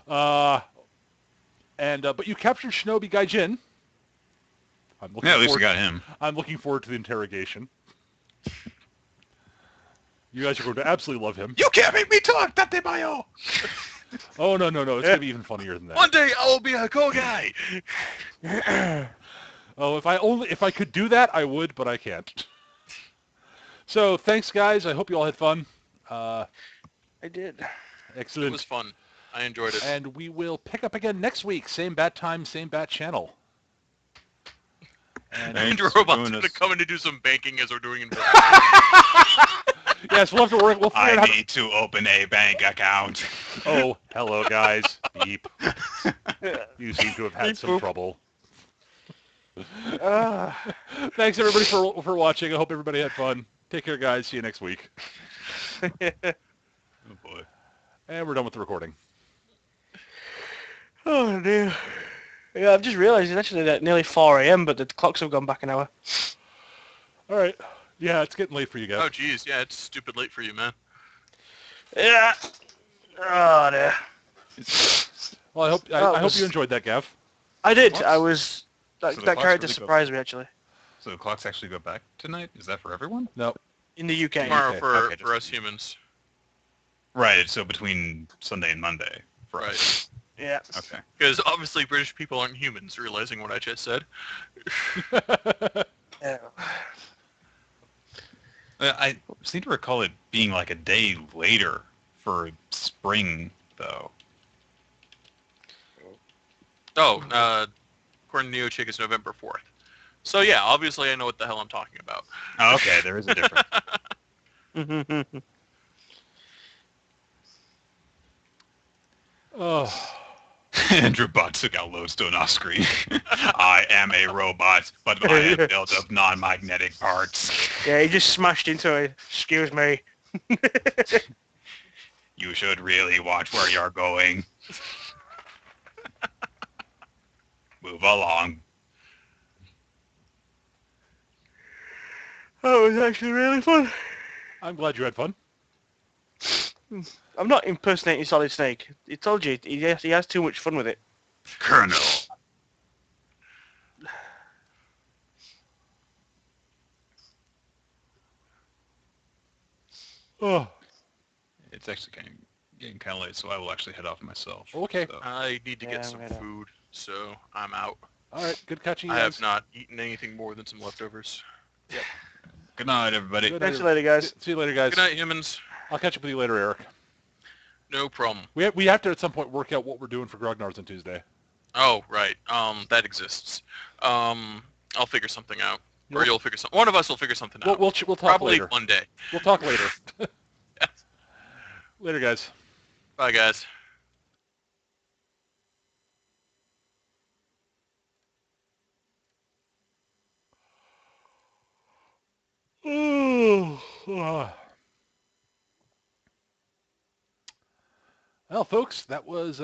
But you captured Shinobi Gaijin. Yeah, at least we got him. I'm looking forward to the interrogation. You guys are going to absolutely love him. You can't make me talk, Tate Bayo! Oh no! It's going to be even funnier than that. One day I will be a cool guy. Oh, if I could do that, I would, but I can't. So thanks, guys. I hope you all had fun. I did. It Excellent. was fun. I enjoyed it. And we will pick up again next week. Same bat time, same bat channel. And Thanks Andrew for Robot's doing going to this. come in to do some banking as we're doing in yes, we'll have to work. We'll figure I out how to... need to open a bank account. Oh, hello, guys. Beep. You seem to have had Beep some boop. trouble. Ah. Thanks, everybody, for watching. I hope everybody had fun. Take care, guys. See you next week. Oh boy. And we're done with the recording. Oh dear. Yeah, I've just realised it's actually like nearly 4 a.m., but the clocks have gone back an hour. All right. Yeah, it's getting late for you guys. Oh, geez. Yeah, it's stupid late for you, man. Yeah. Oh dear. Well, I hope you enjoyed that, Gav. I did. What? I was. That, So the that clocks character really go- surprised me actually. So the clocks actually go back tonight? Is that for everyone? No. In the UK. Tomorrow okay, for just- us humans. Right, so between Sunday and Monday for us. Right. Yeah. Okay. Because obviously British people aren't humans, realizing what I just said. Yeah. I seem to recall it being like a day later for spring, though. Oh, according to NeoChick, it's November 4th. So yeah, obviously I know what the hell I'm talking about. Oh, okay, there is a difference. Oh, Andrew took out Lodestone off screen. I am a robot, but I am built of non-magnetic parts. Yeah, he just smashed into it. Excuse me. You should really watch where you're going. Move along. That was actually really fun. I'm glad you had fun. I'm not impersonating Solid Snake. He told you, he has too much fun with it. Colonel. Oh, It's actually getting kind of late, so I will actually head off myself. okay. So. I need to Yeah, get I'm some right out. food, so I'm out. All right, good catching you I guys. have not eaten anything more than some leftovers. Good night, everybody. Good Catch night, you later, guys. See you later, guys. Good night, humans. I'll catch up with you later, Eric. No problem. We have to at some point work out what we're doing for Grognar's on Tuesday. Oh, right. That exists. I'll figure something out. Or You'll- you'll figure something. One of us will figure something out. We'll talk Probably later. one day. We'll talk later. Yes. Later, guys. Bye, guys. Well, folks, that was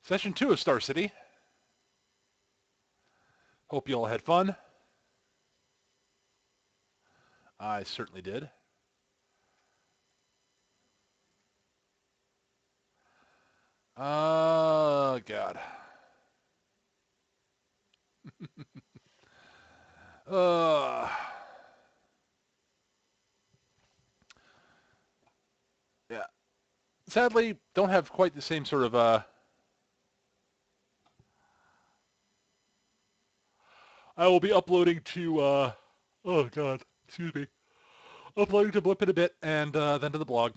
session 2 of Star City. Hope you all had fun. I certainly did. Oh, God. uh, yeah. Sadly, don't have quite the same sort of I will be uploading to oh God, excuse me. Uploading to Blip in a bit and then to the blog.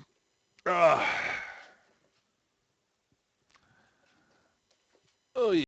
Oh, yeah.